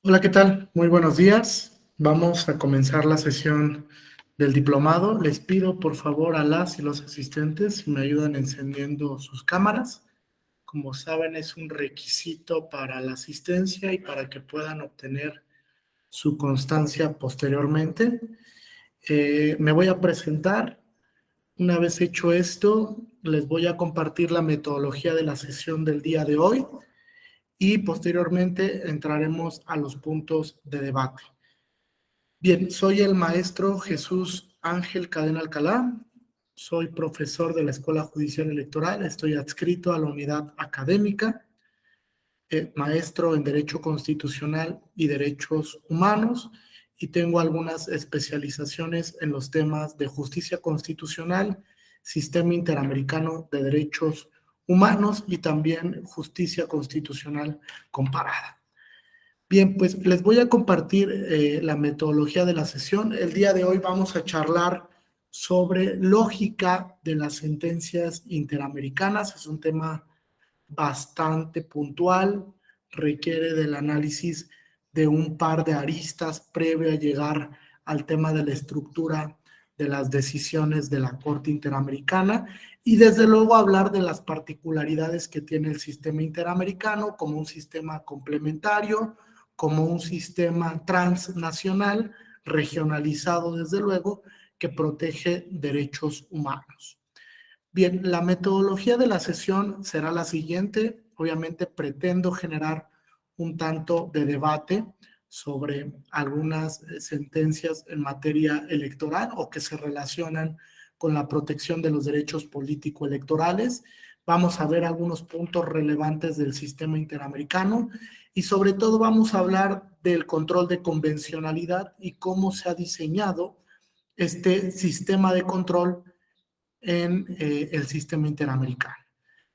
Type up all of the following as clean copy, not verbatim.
Hola, ¿qué tal? Muy buenos días. Vamos a comenzar la sesión del diplomado. Les pido por favor a las y los asistentes si me ayudan encendiendo sus cámaras. Como saben, es un requisito para la asistencia y para que puedan obtener su constancia posteriormente. Me voy a presentar. Una vez hecho esto, les voy a compartir la metodología de la sesión del día de hoy y posteriormente entraremos a los puntos de debate. Bien, soy el maestro Jesús Ángel Cadena Alcalá, soy profesor de la Escuela Judicial Electoral, estoy adscrito a la unidad académica, maestro en Derecho Constitucional y Derechos Humanos, y tengo algunas especializaciones en los temas de justicia constitucional, sistema interamericano de derechos humanos y también justicia constitucional comparada. Bien, pues les voy a compartir la metodología de la sesión. El día de hoy vamos a charlar sobre lógica de las sentencias interamericanas. Es un tema bastante puntual, requiere del análisis de un par de aristas previo a llegar al tema de la estructura de las decisiones de la Corte Interamericana y desde luego hablar de las particularidades que tiene el sistema interamericano como un sistema complementario, como un sistema transnacional, regionalizado desde luego, que protege derechos humanos. Bien, la metodología de la sesión será la siguiente. Obviamente pretendo generar un tanto de debate sobre algunas sentencias en materia electoral o que se relacionan con la protección de los derechos político-electorales. Vamos a ver algunos puntos relevantes del sistema interamericano y sobre todo vamos a hablar del control de convencionalidad y cómo se ha diseñado este sistema de control en el sistema interamericano.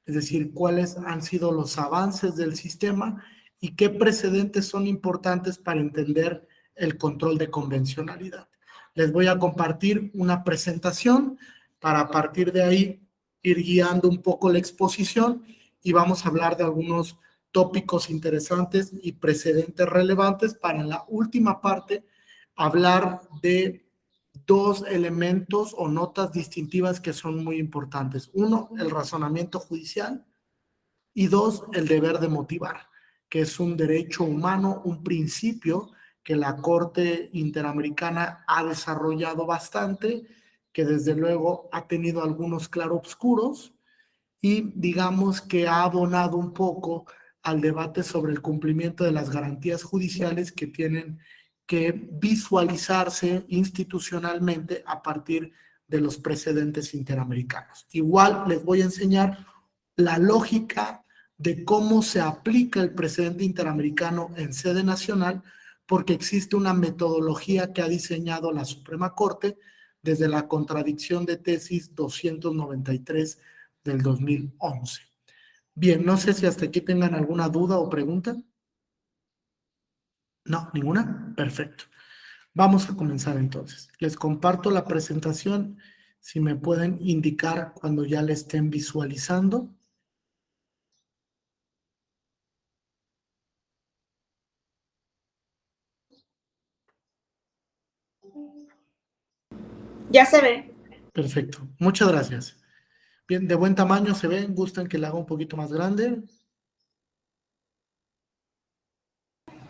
Es decir, cuáles han sido los avances del sistema y qué precedentes son importantes para entender el control de convencionalidad. Les voy a compartir una presentación para a partir de ahí ir guiando un poco la exposición y vamos a hablar de algunos tópicos interesantes y precedentes relevantes para en la última parte hablar de dos elementos o notas distintivas que son muy importantes. Uno, el razonamiento judicial y dos, el deber de motivar, que es un derecho humano, un principio que la Corte Interamericana ha desarrollado bastante, que desde luego ha tenido algunos claroscuros y digamos que ha abonado un poco al debate sobre el cumplimiento de las garantías judiciales que tienen que visualizarse institucionalmente a partir de los precedentes interamericanos. Igual les voy a enseñar la lógica de cómo se aplica el precedente interamericano en sede nacional, porque existe una metodología que ha diseñado la Suprema Corte desde la contradicción de tesis 293 del 2011. Bien, no sé si hasta aquí tengan alguna duda o pregunta. No, ninguna. Perfecto. Vamos a comenzar entonces. Les comparto la presentación, si me pueden indicar cuando ya la estén visualizando. Ya se ve. Perfecto. Muchas gracias. Bien, de buen tamaño se ven. ¿Gustan que la haga un poquito más grande?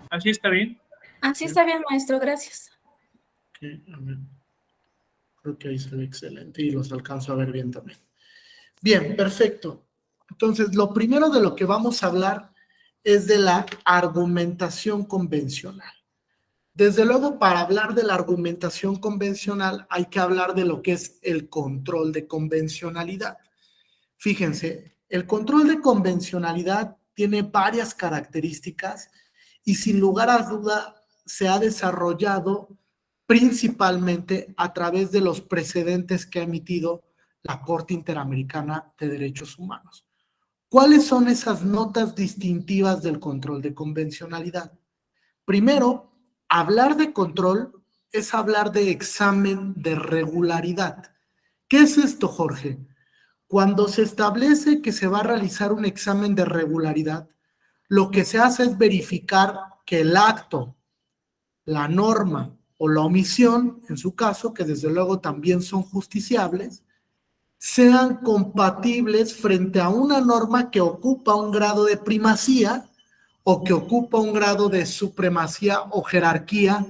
Así está bien. Así está bien, maestro, gracias. Okay, a ver. Creo que ahí se ve excelente y los alcanzo a ver bien también. Bien, perfecto. Entonces, lo primero de lo que vamos a hablar es de la argumentación convencional. Desde luego, para hablar de la argumentación convencional hay que hablar de lo que es el control de convencionalidad. Fíjense, el control de convencionalidad tiene varias características y sin lugar a duda se ha desarrollado principalmente a través de los precedentes que ha emitido la Corte Interamericana de Derechos Humanos. ¿Cuáles son esas notas distintivas del control de convencionalidad? Primero, hablar de control es hablar de examen de regularidad. ¿Qué es esto, Jorge? Cuando se establece que se va a realizar un examen de regularidad, lo que se hace es verificar que el acto, la norma o la omisión, en su caso, que desde luego también son justiciables, sean compatibles frente a una norma que ocupa un grado de primacía o que ocupa un grado de supremacía o jerarquía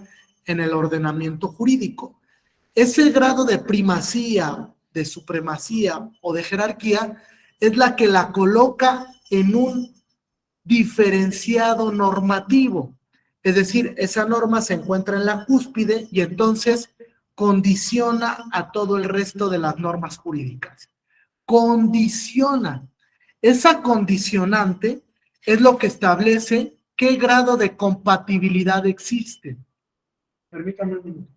en el ordenamiento jurídico. Ese grado de primacía, de supremacía o de jerarquía es la que la coloca en un diferenciado normativo. Es decir, esa norma se encuentra en la cúspide y entonces condiciona a todo el resto de las normas jurídicas. Condiciona. Esa condicionante es lo que establece qué grado de compatibilidad existe. Permítame un minuto.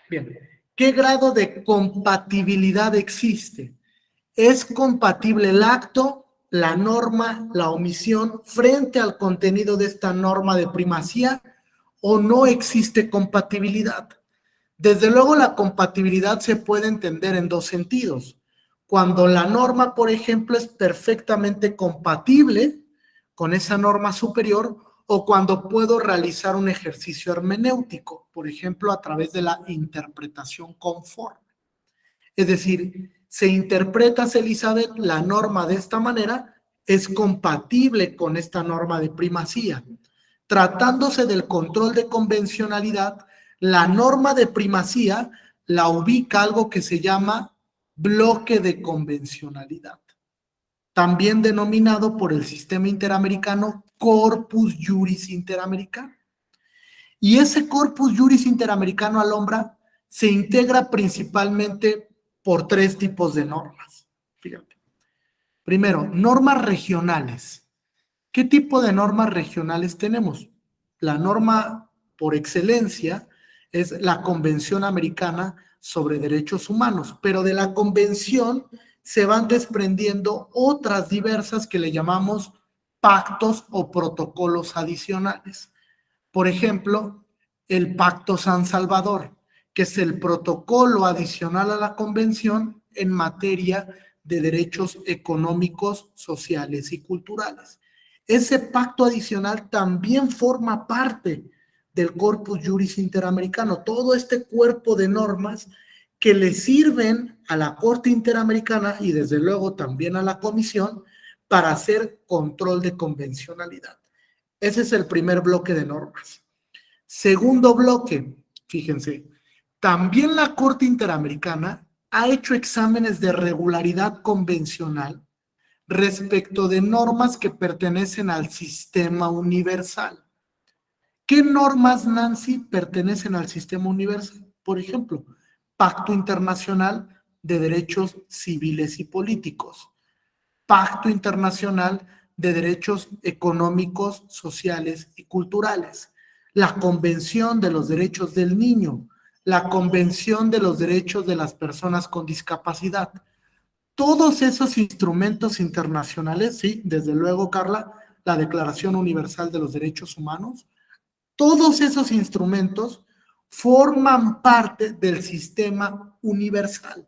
Bien, ¿qué grado de compatibilidad existe? ¿Es compatible el acto, la norma, la omisión frente al contenido de esta norma de primacía o no existe compatibilidad? Desde luego la compatibilidad se puede entender en dos sentidos. Cuando la norma, por ejemplo, es perfectamente compatible con esa norma superior o cuando puedo realizar un ejercicio hermenéutico, por ejemplo, a través de la interpretación conforme. Es decir, se interpreta, Elizabeth, la norma de esta manera, es compatible con esta norma de primacía. Tratándose del control de convencionalidad, la norma de primacía la ubica algo que se llama bloque de convencionalidad, también denominado por el sistema interamericano Corpus Juris Interamericano. Y ese Corpus Juris Interamericano, Alhombra, se integra principalmente por tres tipos de normas. Fíjate. Primero, normas regionales. ¿Qué tipo de normas regionales tenemos? La norma por excelencia es la Convención Americana sobre Derechos Humanos, pero de la convención se van desprendiendo otras diversas que le llamamos pactos o protocolos adicionales. Por ejemplo, el Pacto San Salvador, que es el protocolo adicional a la convención en materia de derechos económicos, sociales y culturales. Ese pacto adicional también forma parte del Corpus Juris Interamericano, todo este cuerpo de normas que le sirven a la Corte Interamericana y desde luego también a la Comisión para hacer control de convencionalidad. Ese es el primer bloque de normas. Segundo bloque, fíjense, también la Corte Interamericana ha hecho exámenes de regularidad convencional respecto de normas que pertenecen al sistema universal. ¿Qué normas, Nancy, pertenecen al sistema universal? Por ejemplo, Pacto Internacional de Derechos Civiles y Políticos, Pacto Internacional de Derechos Económicos, Sociales y Culturales, la Convención de los Derechos del Niño, la Convención de los Derechos de las Personas con Discapacidad. Todos esos instrumentos internacionales, sí, desde luego, Carla, la Declaración Universal de los Derechos Humanos, todos esos instrumentos forman parte del sistema universal.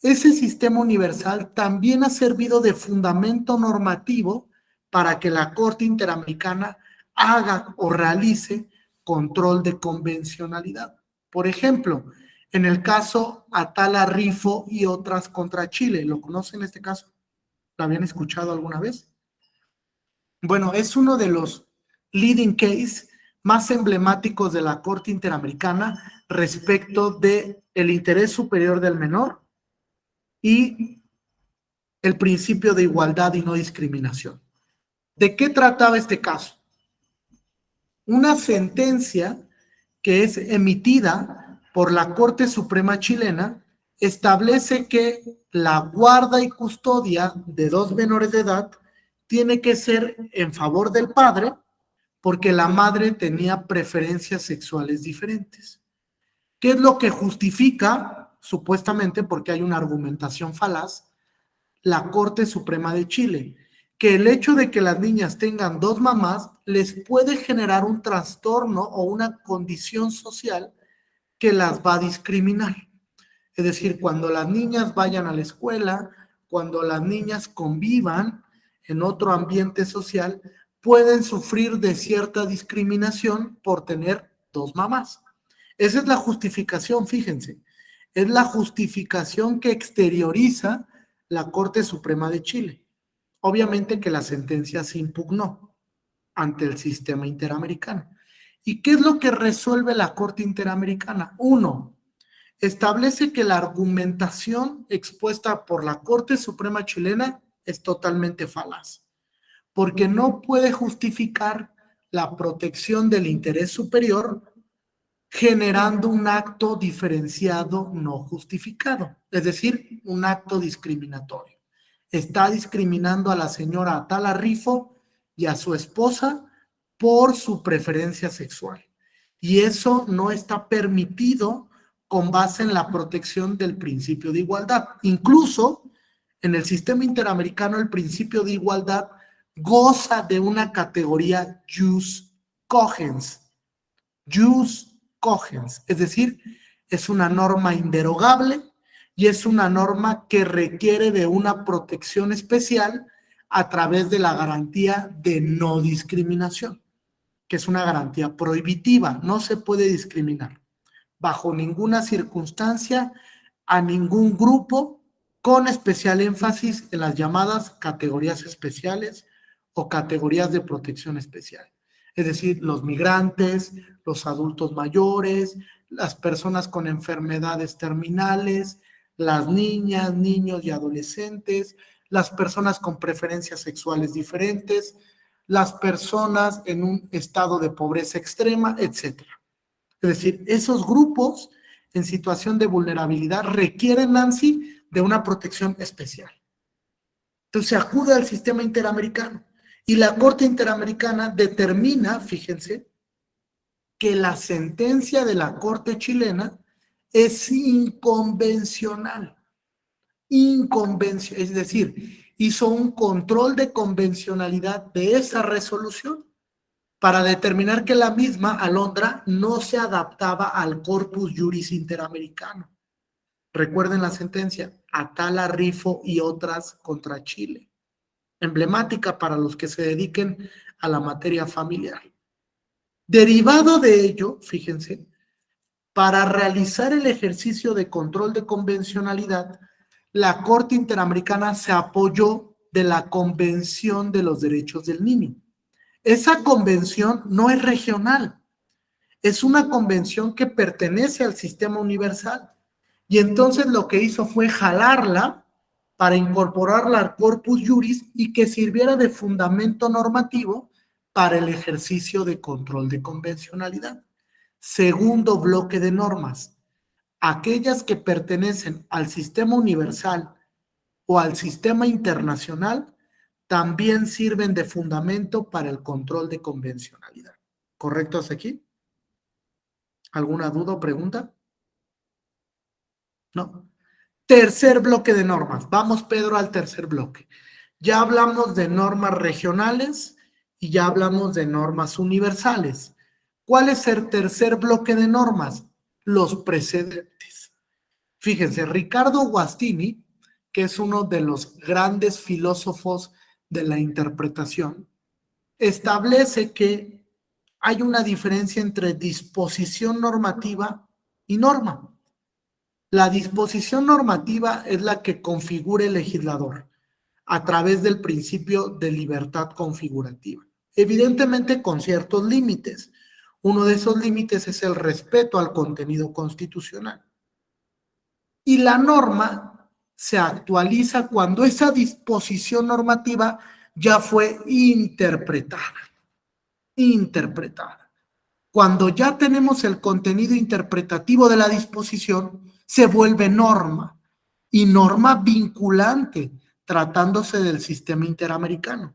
Ese sistema universal también ha servido de fundamento normativo para que la Corte Interamericana haga o realice control de convencionalidad. Por ejemplo, en el caso Atala Rifo y otras contra Chile, ¿lo conocen este caso? ¿Lo habían escuchado alguna vez? Bueno, es uno de los leading case más emblemáticos de la Corte Interamericana respecto del interés superior del menor y el principio de igualdad y no discriminación. ¿De qué trataba este caso? Una sentencia que es emitida por la Corte Suprema chilena establece que la guarda y custodia de dos menores de edad tiene que ser en favor del padre porque la madre tenía preferencias sexuales diferentes. ¿Qué es lo que justifica, supuestamente porque hay una argumentación falaz, la Corte Suprema de Chile? Que el hecho de que las niñas tengan dos mamás les puede generar un trastorno o una condición social que las va a discriminar. Es decir, cuando las niñas vayan a la escuela, cuando las niñas convivan en otro ambiente social, pueden sufrir de cierta discriminación por tener dos mamás. Esa es la justificación, fíjense. Es la justificación que exterioriza la Corte Suprema de Chile. Obviamente que la sentencia se impugnó ante el sistema interamericano. ¿Y qué es lo que resuelve la Corte Interamericana? Uno, establece que la argumentación expuesta por la Corte Suprema chilena es totalmente falaz, porque no puede justificar la protección del interés superior generando un acto diferenciado no justificado, es decir, un acto discriminatorio. Está discriminando a la señora Atala Rifo y a su esposa por su preferencia sexual. Y eso no está permitido con base en la protección del principio de igualdad. Incluso en el sistema interamericano el principio de igualdad goza de una categoría jus cogens. Jus cogens, es decir, es una norma inderogable y es una norma que requiere de una protección especial a través de la garantía de no discriminación, que es una garantía prohibitiva, no se puede discriminar bajo ninguna circunstancia a ningún grupo, con especial énfasis en las llamadas categorías especiales o categorías de protección especial. Es decir, los migrantes, los adultos mayores, las personas con enfermedades terminales, las niñas, niños y adolescentes, las personas con preferencias sexuales diferentes, las personas en un estado de pobreza extrema, etc. Es decir, esos grupos en situación de vulnerabilidad requieren, Nancy, de una protección especial. Entonces se acude al sistema interamericano y la Corte Interamericana determina, fíjense, que la sentencia de la Corte chilena es inconvencional. Es decir, hizo un control de convencionalidad de esa resolución para determinar que la misma, Alondra, no se adaptaba al corpus juris interamericano. Recuerden la sentencia, Atala Rifo y otras contra Chile, emblemática para los que se dediquen a la materia familiar. Derivado de ello, fíjense, para realizar el ejercicio de control de convencionalidad, la Corte Interamericana se apoyó de la Convención de los Derechos del Niño. Esa convención no es regional, es una convención que pertenece al sistema universal. Y entonces lo que hizo fue jalarla para incorporarla al corpus juris y que sirviera de fundamento normativo para el ejercicio de control de convencionalidad. Segundo bloque de normas, aquellas que pertenecen al sistema universal o al sistema internacional también sirven de fundamento para el control de convencionalidad. ¿Correcto hasta aquí? ¿Alguna duda o pregunta? No. Tercer bloque de normas. Vamos, Pedro, al tercer bloque. Ya hablamos de normas regionales y ya hablamos de normas universales. ¿Cuál es el tercer bloque de normas? Los precedentes. Fíjense, Ricardo Guastini, que es uno de los grandes filósofos de la interpretación, establece que hay una diferencia entre disposición normativa y norma. La disposición normativa es la que configura el legislador a través del principio de libertad configurativa, evidentemente con ciertos límites. Uno de esos límites es el respeto al contenido constitucional. Y la norma se actualiza cuando esa disposición normativa ya fue interpretada. Cuando ya tenemos el contenido interpretativo de la disposición, se vuelve norma, y norma vinculante, tratándose del sistema interamericano.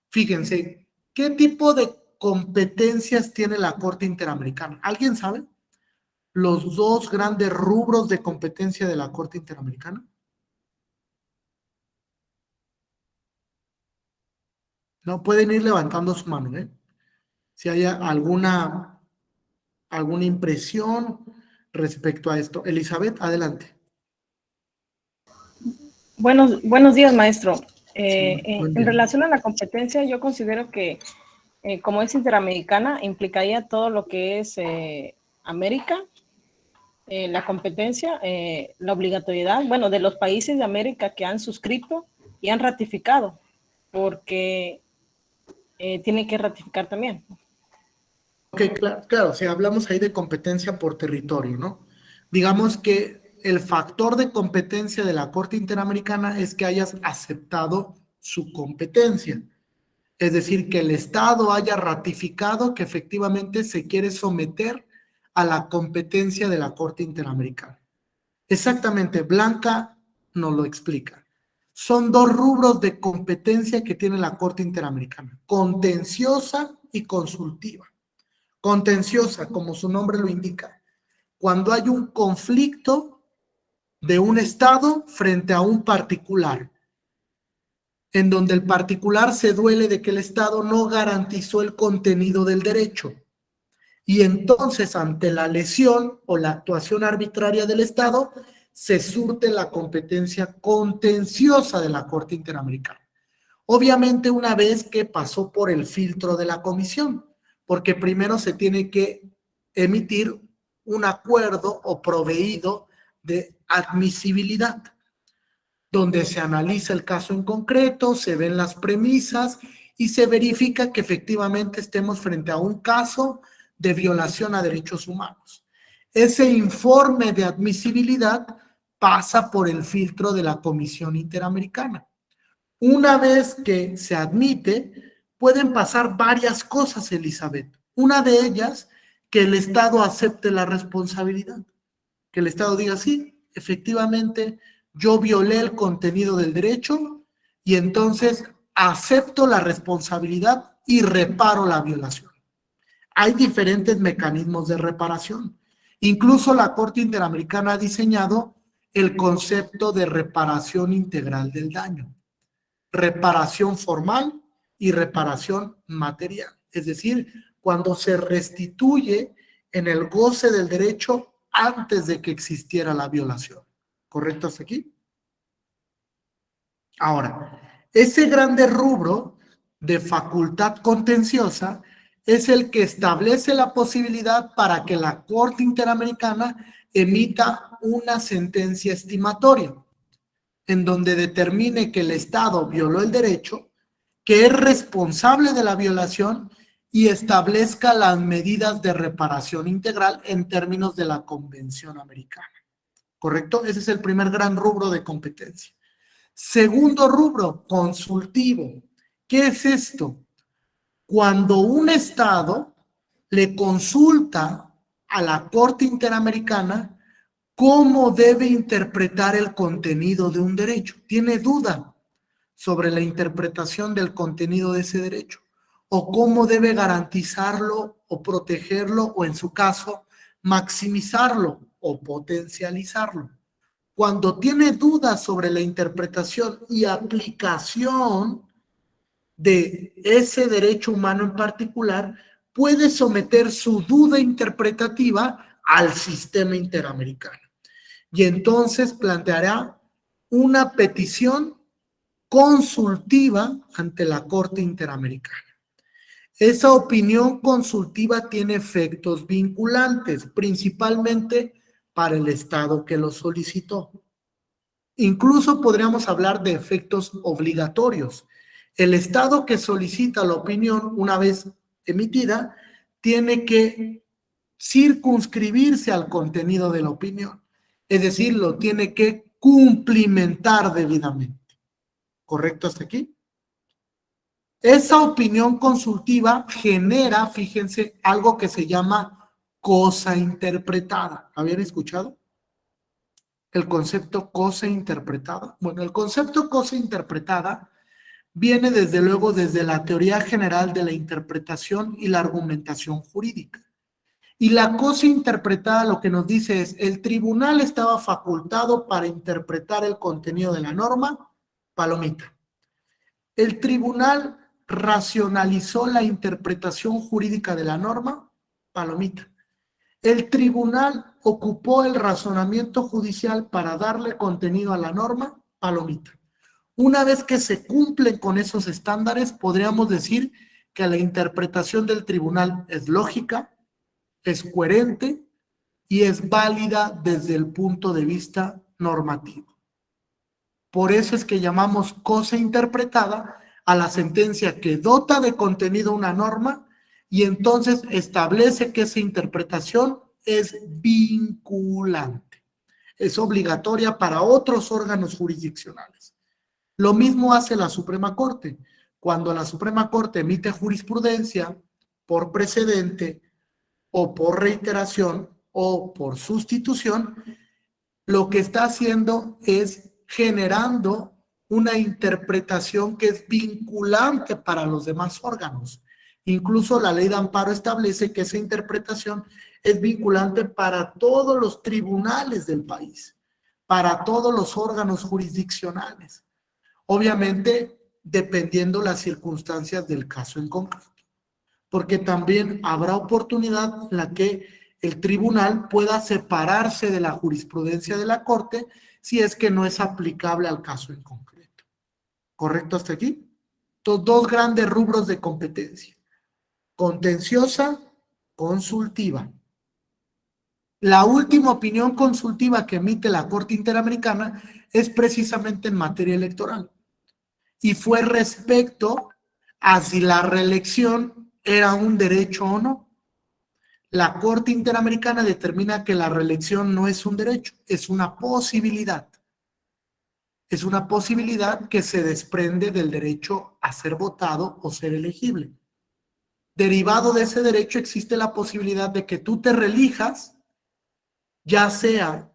Fíjense, ¿qué tipo de competencias tiene la Corte Interamericana? ¿Alguien sabe? Los dos grandes rubros de competencia de la Corte Interamericana. No, pueden ir levantando su mano, ¿eh? Si hay alguna impresión respecto a esto. Elizabeth, adelante. Buenos días, maestro. Buen En día. relación a la competencia, yo considero que como es interamericana, implicaría todo lo que es América, la competencia, la obligatoriedad, bueno, de los países de América que han suscrito y han ratificado, porque tienen que ratificar también. Ok, claro, si hablamos ahí de competencia por territorio, ¿no? Digamos que el factor de competencia de la Corte Interamericana es que hayas aceptado su competencia. Es decir, que el Estado haya ratificado que efectivamente se quiere someter a la competencia de la Corte Interamericana. Exactamente, Blanca nos lo explica. Son dos rubros de competencia que tiene la Corte Interamericana, contenciosa y consultiva. Contenciosa, como su nombre lo indica, cuando hay un conflicto de un Estado frente a un particular, en donde el particular se duele de que el Estado no garantizó el contenido del derecho. Y entonces, ante la lesión o la actuación arbitraria del Estado, se surte la competencia contenciosa de la Corte Interamericana. Obviamente, una vez que pasó por el filtro de la comisión, porque primero se tiene que emitir un acuerdo o proveído de admisibilidad, donde se analiza el caso en concreto, se ven las premisas y se verifica que efectivamente estemos frente a un caso de violación a derechos humanos. Ese informe de admisibilidad pasa por el filtro de la Comisión Interamericana. Una vez que se admite, pueden pasar varias cosas, Elizabeth. Una de ellas, que el Estado acepte la responsabilidad. Que el Estado diga, sí, efectivamente, yo violé el contenido del derecho y entonces acepto la responsabilidad y reparo la violación. Hay diferentes mecanismos de reparación. Incluso la Corte Interamericana ha diseñado el concepto de reparación integral del daño. Reparación formal y reparación material. Es decir, cuando se restituye en el goce del derecho antes de que existiera la violación. ¿Correcto hasta aquí? Ahora, ese grande rubro de facultad contenciosa es el que establece la posibilidad para que la Corte Interamericana emita una sentencia estimatoria, en donde determine que el Estado violó el derecho, que es responsable de la violación y establezca las medidas de reparación integral en términos de la Convención Americana. ¿Correcto? Ese es el primer gran rubro de competencia. Segundo rubro, consultivo. ¿Qué es esto? Cuando un Estado le consulta a la Corte Interamericana cómo debe interpretar el contenido de un derecho. Tiene duda sobre la interpretación del contenido de ese derecho o cómo debe garantizarlo o protegerlo o, en su caso, maximizarlo o potencializarlo. Cuando tiene dudas sobre la interpretación y aplicación de ese derecho humano en particular, puede someter su duda interpretativa al sistema interamericano. Y entonces planteará una petición consultiva ante la Corte Interamericana. Esa opinión consultiva tiene efectos vinculantes, principalmente para el Estado que lo solicitó. Incluso podríamos hablar de efectos obligatorios. El Estado que solicita la opinión, una vez emitida, tiene que circunscribirse al contenido de la opinión. Es decir, lo tiene que cumplimentar debidamente. ¿Correcto hasta aquí? Esa opinión consultiva genera, fíjense, algo que se llama cosa interpretada. ¿Habían escuchado? El concepto cosa interpretada. Bueno, el concepto cosa interpretada viene desde luego desde la teoría general de la interpretación y la argumentación jurídica. Y la cosa interpretada lo que nos dice es, el tribunal estaba facultado para interpretar el contenido de la norma, palomita. El tribunal racionalizó la interpretación jurídica de la norma, palomita. El tribunal ocupó el razonamiento judicial para darle contenido a la norma, palomita. Una vez que se cumplen con esos estándares, podríamos decir que la interpretación del tribunal es lógica, es coherente y es válida desde el punto de vista normativo. Por eso es que llamamos cosa interpretada a la sentencia que dota de contenido una norma y entonces establece que esa interpretación es vinculante, es obligatoria para otros órganos jurisdiccionales. Lo mismo hace la Suprema Corte. Cuando la Suprema Corte emite jurisprudencia por precedente o por reiteración o por sustitución, lo que está haciendo es generando una interpretación que es vinculante para los demás órganos. Incluso la ley de amparo establece que esa interpretación es vinculante para todos los tribunales del país, para todos los órganos jurisdiccionales. Obviamente, dependiendo las circunstancias del caso en concreto, porque también habrá oportunidad en la que el tribunal pueda separarse de la jurisprudencia de la Corte si es que no es aplicable al caso en concreto. ¿Correcto hasta aquí? Entonces, dos grandes rubros de competencia: contenciosa, consultiva. La última opinión consultiva que emite la Corte Interamericana es precisamente en materia electoral y fue respecto a si la reelección era un derecho o no. La Corte Interamericana determina que la reelección no es un derecho, es una posibilidad. Es una posibilidad que se desprende del derecho a ser votado o ser elegible. Derivado de ese derecho existe la posibilidad de que tú te reelijas, ya sea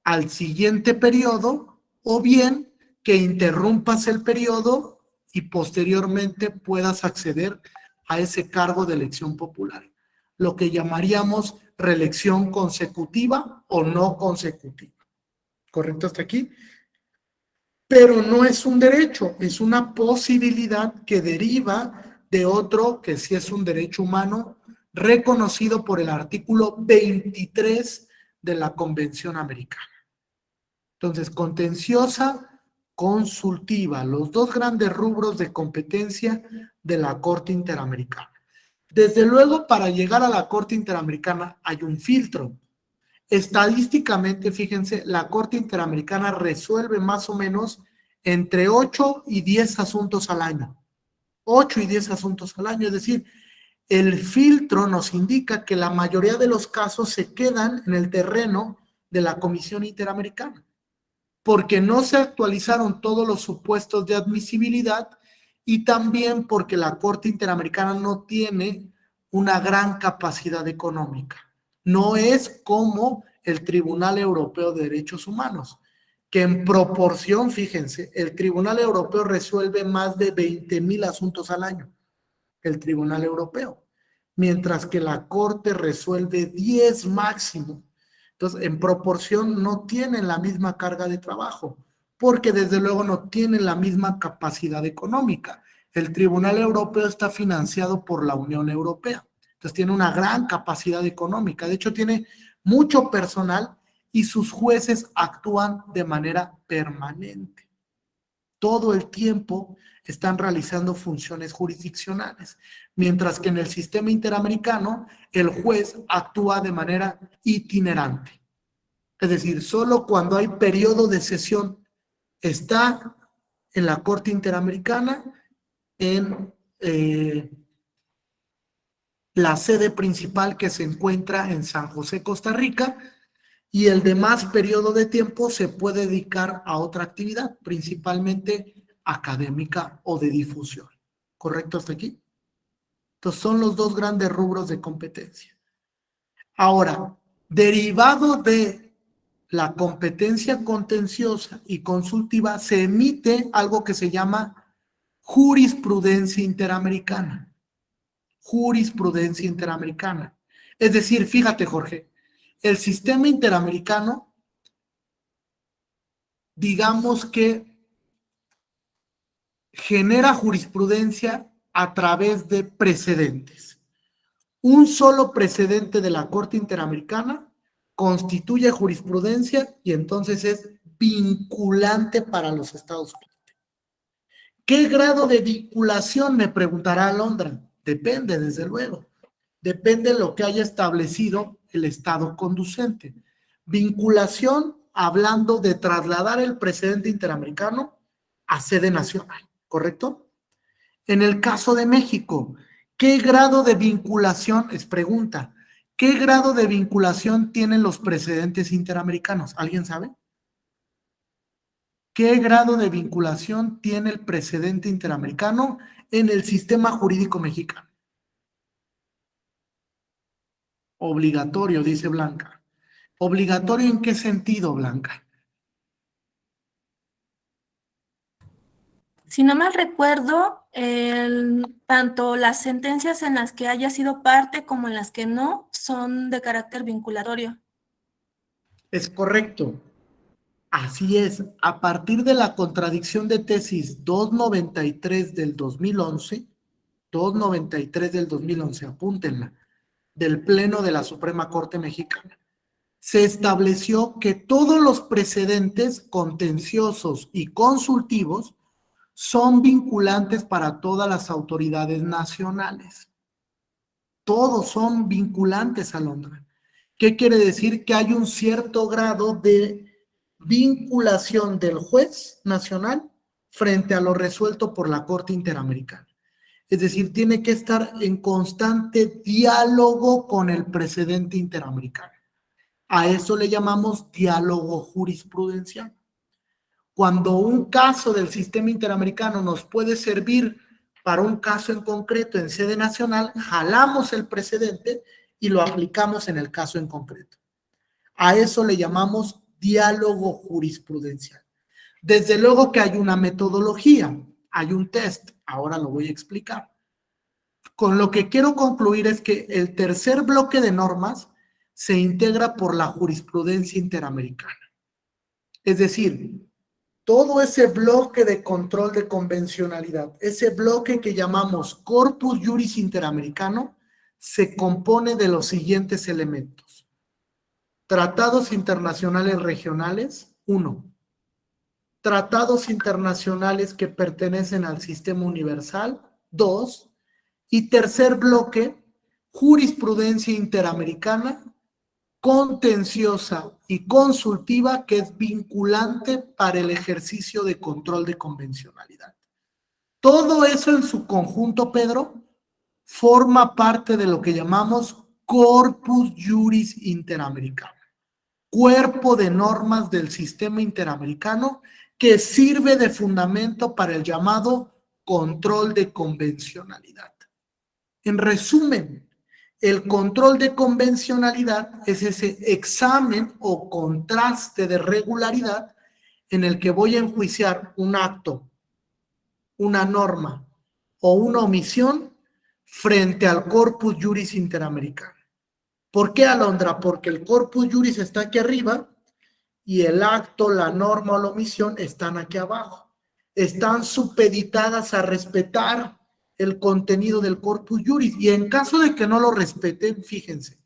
al siguiente periodo o bien que interrumpas el periodo y posteriormente puedas acceder a ese cargo de elección popular, lo que llamaríamos reelección consecutiva o no consecutiva. ¿Correcto hasta aquí? Pero no es un derecho, es una posibilidad que deriva de otro que sí es un derecho humano reconocido por el artículo 23 de la Convención Americana. Entonces, contenciosa, consultiva, los dos grandes rubros de competencia de la Corte Interamericana. Desde luego, para llegar a la Corte Interamericana hay un filtro. Estadísticamente, fíjense, la Corte Interamericana resuelve más o menos entre 8 y 10 asuntos al año. 8 y 10 asuntos al año, es decir, el filtro nos indica que la mayoría de los casos se quedan en el terreno de la Comisión Interamericana, porque no se actualizaron todos los supuestos de admisibilidad y también porque la Corte Interamericana no tiene una gran capacidad económica. No es como el Tribunal Europeo de Derechos Humanos, que en proporción, fíjense, el Tribunal Europeo resuelve más de 20,000 asuntos al año, el Tribunal Europeo, mientras que la Corte resuelve 10 máximo. Entonces, en proporción no tienen la misma carga de trabajo, porque desde luego no tienen la misma capacidad económica. El Tribunal Europeo está financiado por la Unión Europea, entonces tiene una gran capacidad económica. De hecho, tiene mucho personal y sus jueces actúan de manera permanente. Todo el tiempo están realizando funciones jurisdiccionales, mientras que en el sistema interamericano el juez actúa de manera itinerante. Es decir, solo cuando hay periodo de sesión está en la Corte Interamericana, en la sede principal que se encuentra en San José, Costa Rica, y el demás periodo de tiempo se puede dedicar a otra actividad, principalmente académica o de difusión. ¿Correcto hasta aquí? Entonces son los dos grandes rubros de competencia. Ahora, derivado de la competencia contenciosa y consultiva, se emite algo que se llama jurisprudencia interamericana. Jurisprudencia interamericana. Es decir, fíjate, Jorge, el sistema interamericano, digamos que genera jurisprudencia a través de precedentes. Un solo precedente de la Corte Interamericana constituye jurisprudencia y entonces es vinculante para los estados parte. ¿Qué grado de vinculación? Me preguntará Alondra. Depende, desde luego. Depende de lo que haya establecido el estado conducente. Vinculación, hablando de trasladar el precedente interamericano a sede nacional, ¿correcto? En el caso de México, ¿qué grado de vinculación? Es pregunta. ¿Qué grado de vinculación tienen los precedentes interamericanos? ¿Alguien sabe? ¿Qué grado de vinculación tiene el precedente interamericano en el sistema jurídico mexicano? Obligatorio, dice Blanca. ¿Obligatorio en qué sentido, Blanca? Si no mal recuerdo, tanto las sentencias en las que haya sido parte como en las que no son de carácter vinculatorio. Es correcto. Así es. A partir de la contradicción de tesis 293 del 2011, 293 del 2011, apúntenla, del Pleno de la Suprema Corte Mexicana, se estableció que todos los precedentes contenciosos y consultivos son vinculantes para todas las autoridades nacionales. Todos son vinculantes, Alondra. ¿Qué quiere decir? Que hay un cierto grado de vinculación del juez nacional frente a lo resuelto por la Corte Interamericana. Es decir, tiene que estar en constante diálogo con el precedente interamericano. A eso le llamamos diálogo jurisprudencial. Cuando un caso del sistema interamericano nos puede servir para un caso en concreto en sede nacional, jalamos el precedente y lo aplicamos en el caso en concreto. A eso le llamamos diálogo jurisprudencial. Desde luego que hay una metodología, hay un test, ahora lo voy a explicar. Con lo que quiero concluir es que el tercer bloque de normas se integra por la jurisprudencia interamericana. Es decir, todo ese bloque de control de convencionalidad, ese bloque que llamamos corpus juris interamericano, se compone de los siguientes elementos. Tratados internacionales regionales, 1. Tratados internacionales que pertenecen al sistema universal, 2. Y tercer bloque, jurisprudencia interamericana, contenciosa y consultiva, que es vinculante para el ejercicio de control de convencionalidad. Todo eso en su conjunto, Pedro, forma parte de lo que llamamos corpus juris interamericano, cuerpo de normas del sistema interamericano que sirve de fundamento para el llamado control de convencionalidad. En resumen, el control de convencionalidad es ese examen o contraste de regularidad en el que voy a enjuiciar un acto, una norma o una omisión frente al corpus juris interamericano. ¿Por qué, Alondra? Porque el corpus juris está aquí arriba y el acto, la norma o la omisión están aquí abajo. Están supeditadas a respetar el contenido del corpus juris, y en caso de que no lo respeten, fíjense,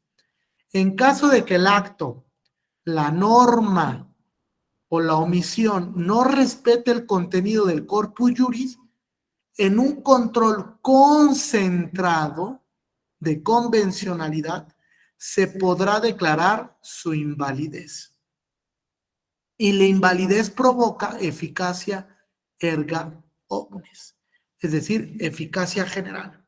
en caso de que el acto, la norma o la omisión no respete el contenido del corpus juris, en un control concentrado de convencionalidad se podrá declarar su invalidez. Y la invalidez provoca eficacia erga omnes, es decir, eficacia general.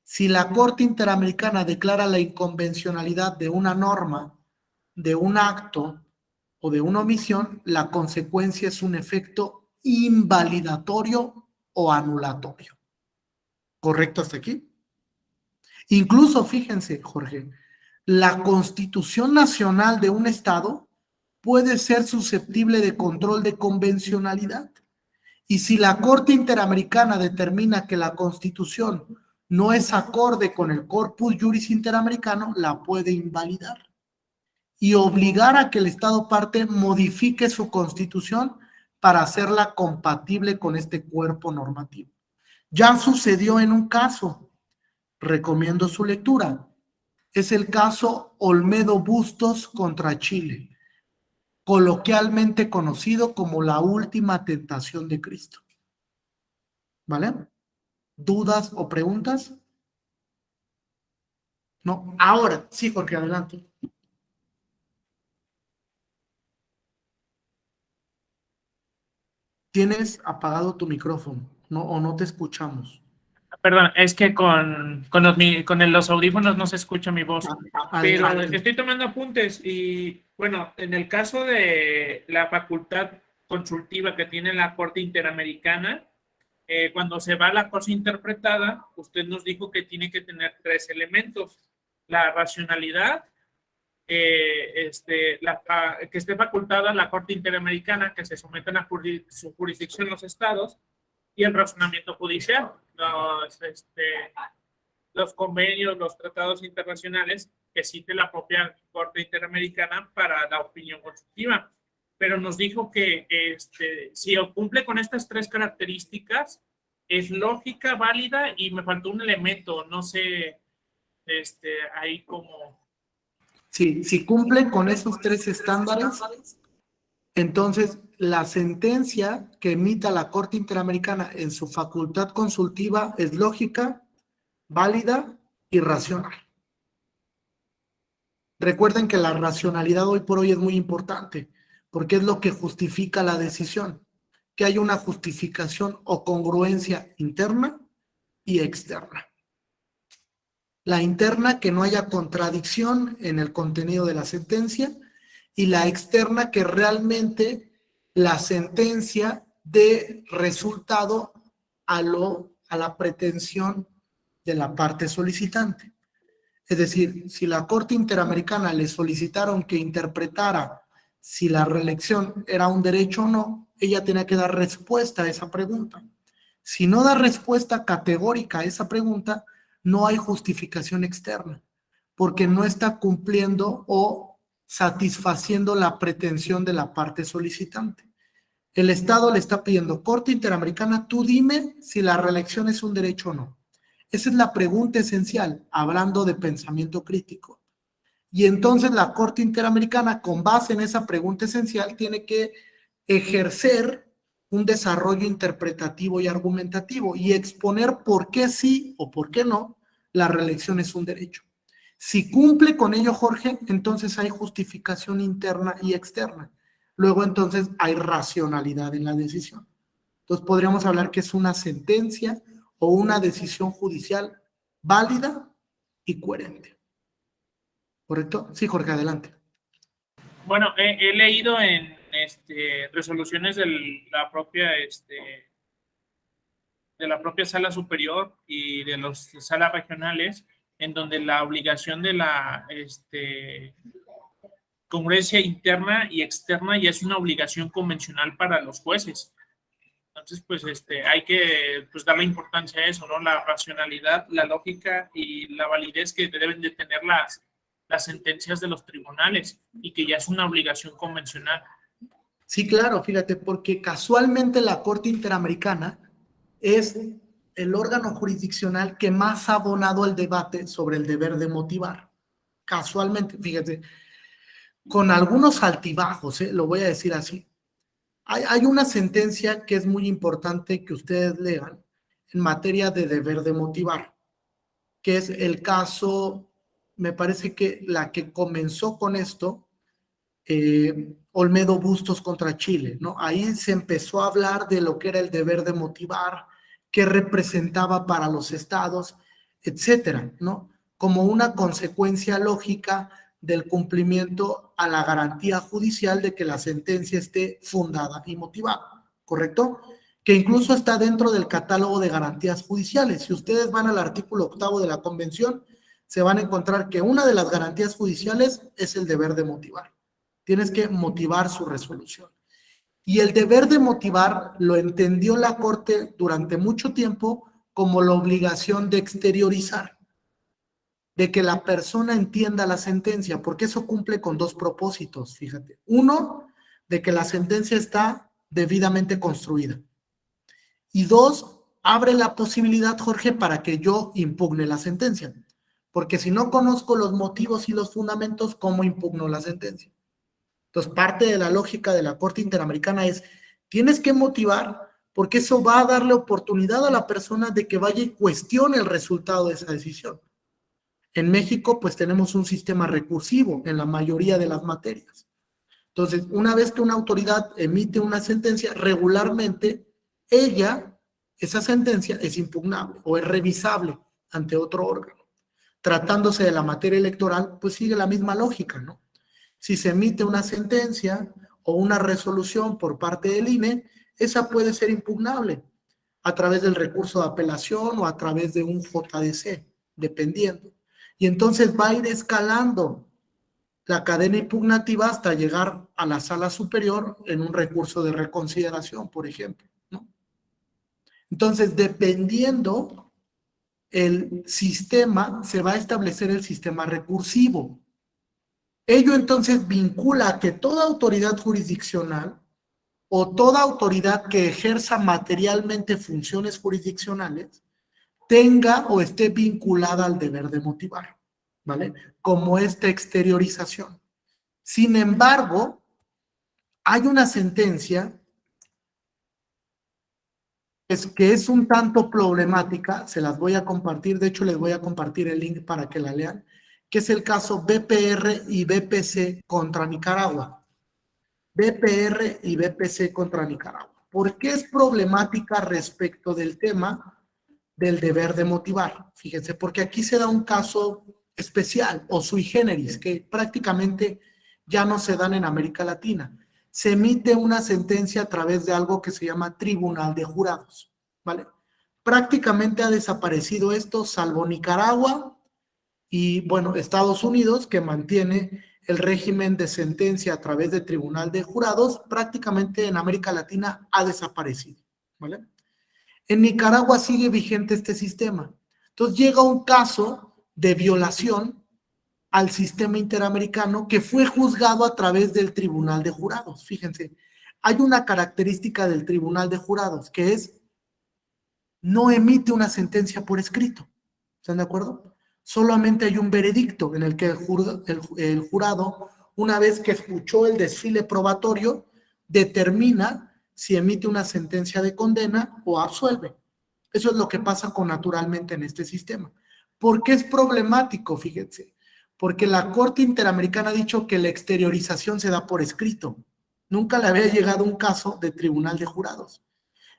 Si la Corte Interamericana declara la inconvencionalidad de una norma, de un acto o de una omisión, la consecuencia es un efecto invalidatorio o anulatorio. ¿Correcto hasta aquí? Incluso, fíjense, Jorge, la Constitución Nacional de un Estado puede ser susceptible de control de convencionalidad. Y si la Corte Interamericana determina que la Constitución no es acorde con el corpus juris interamericano, la puede invalidar y obligar a que el Estado parte modifique su Constitución para hacerla compatible con este cuerpo normativo. Ya sucedió en un caso, recomiendo su lectura, es el caso Olmedo Bustos contra Chile. coloquialmente conocido como la última tentación de Cristo. ¿Vale? ¿Dudas o preguntas? No. Ahora, sí, Jorge, adelante. Tienes apagado tu micrófono, ¿no? O no te escuchamos. Perdón, es que con los audífonos no se escucha mi voz. Pero Adelante. estoy tomando apuntes y, bueno, en el caso de la facultad consultiva que tiene la Corte Interamericana, cuando se va a la cosa interpretada, usted nos dijo que tiene que tener 3 elementos: la racionalidad, que esté facultada la Corte Interamericana, que se sometan a su jurisdicción los estados, y el razonamiento judicial, los convenios, los tratados internacionales que cite la propia Corte Interamericana para la opinión consultiva. Pero nos dijo que si cumple con estas 3 características, es lógica, válida, y me faltó un elemento, no sé, ahí como... Sí, si cumple con esos 3 estándares, entonces la sentencia que emita la Corte Interamericana en su facultad consultiva es lógica, válida y racional. Recuerden que la racionalidad hoy por hoy es muy importante, porque es lo que justifica la decisión, que hay una justificación o congruencia interna y externa. La interna, que no haya contradicción en el contenido de la sentencia, y la externa, que realmente la sentencia dé resultado a la pretensión de la parte solicitante. Es decir, si la Corte Interamericana le solicitaron que interpretara si la reelección era un derecho o no, ella tenía que dar respuesta a esa pregunta. Si no da respuesta categórica a esa pregunta, no hay justificación externa, porque no está cumpliendo o satisfaciendo la pretensión de la parte solicitante. El Estado le está pidiendo: Corte Interamericana, tú dime si la reelección es un derecho o no. Esa es la pregunta esencial, hablando de pensamiento crítico. Y entonces la Corte Interamericana, con base en esa pregunta esencial, tiene que ejercer un desarrollo interpretativo y argumentativo y exponer por qué sí o por qué no la reelección es un derecho. Si cumple con ello, Jorge, entonces hay justificación interna y externa. Luego entonces hay racionalidad en la decisión. Entonces podríamos hablar que es una sentencia o una decisión judicial válida y coherente. ¿Correcto? Sí, Jorge, adelante. Bueno, he leído en resoluciones de la propia sala superior y de las salas regionales, en donde la obligación de la congruencia interna y externa ya es una obligación convencional para los jueces. Entonces, pues hay que darle importancia a eso, ¿no? La racionalidad, la lógica y la validez que deben de tener las sentencias de los tribunales, y que ya es una obligación convencional. Sí, claro, fíjate, porque casualmente la Corte Interamericana es el órgano jurisdiccional que más ha abonado el debate sobre el deber de motivar. Casualmente, fíjate, con algunos altibajos, lo voy a decir así. Hay una sentencia que es muy importante que ustedes lean en materia de deber de motivar, que es el caso, me parece que la que comenzó con esto, Olmedo Bustos contra Chile, ¿no? Ahí se empezó a hablar de lo que era el deber de motivar, qué representaba para los estados, etcétera, ¿no? Como una consecuencia lógica del cumplimiento a la garantía judicial de que la sentencia esté fundada y motivada, ¿correcto? Que incluso está dentro del catálogo de garantías judiciales. Si ustedes van al artículo 8º de la Convención, se van a encontrar que una de las garantías judiciales es el deber de motivar. Tienes que motivar su resolución. Y el deber de motivar lo entendió la Corte durante mucho tiempo como la obligación de exteriorizar, de que la persona entienda la sentencia, porque eso cumple con 2 propósitos, fíjate. Uno, de que la sentencia está debidamente construida. Y 2, abre la posibilidad, Jorge, para que yo impugne la sentencia. Porque si no conozco los motivos y los fundamentos, ¿cómo impugno la sentencia? Entonces, parte de la lógica de la Corte Interamericana es, tienes que motivar porque eso va a darle oportunidad a la persona de que vaya y cuestione el resultado de esa decisión. En México, pues tenemos un sistema recursivo en la mayoría de las materias. Entonces, una vez que una autoridad emite una sentencia, regularmente esa sentencia es impugnable o es revisable ante otro órgano. Tratándose de la materia electoral, pues sigue la misma lógica, ¿no? Si se emite una sentencia o una resolución por parte del INE, esa puede ser impugnable a través del recurso de apelación o a través de un JDC, dependiendo. Y entonces va a ir escalando la cadena impugnativa hasta llegar a la sala superior en un recurso de reconsideración, por ejemplo, ¿no? Entonces, dependiendo el sistema, se va a establecer el sistema recursivo. Ello entonces vincula a que toda autoridad jurisdiccional o toda autoridad que ejerza materialmente funciones jurisdiccionales tenga o esté vinculada al deber de motivar, ¿vale? Como esta exteriorización. Sin embargo, hay una sentencia que es un tanto problemática, se las voy a compartir, de hecho les voy a compartir el link para que la lean, que es el caso BPR y BPC contra Nicaragua. BPR y BPC contra Nicaragua. ¿Por qué es problemática respecto del tema del deber de motivar? Fíjense, porque aquí se da un caso especial o sui generis que prácticamente ya no se dan en América Latina. Se emite una sentencia a través de algo que se llama Tribunal de Jurados, ¿vale? Prácticamente ha desaparecido esto, salvo Nicaragua y, bueno, Estados Unidos, que mantiene el régimen de sentencia a través de Tribunal de Jurados. Prácticamente en América Latina ha desaparecido, ¿vale? En Nicaragua sigue vigente este sistema. Entonces llega un caso de violación al sistema interamericano que fue juzgado a través del Tribunal de Jurados. Fíjense, hay una característica del Tribunal de Jurados que es no emite una sentencia por escrito. ¿Están de acuerdo? Solamente hay un veredicto en el que el jurado, una vez que escuchó el desfile probatorio, determina si emite una sentencia de condena o absuelve. Eso es lo que pasa naturalmente en este sistema. ¿Por qué es problemático? Fíjense, porque la Corte Interamericana ha dicho que la exteriorización se da por escrito. Nunca le había llegado un caso de Tribunal de Jurados.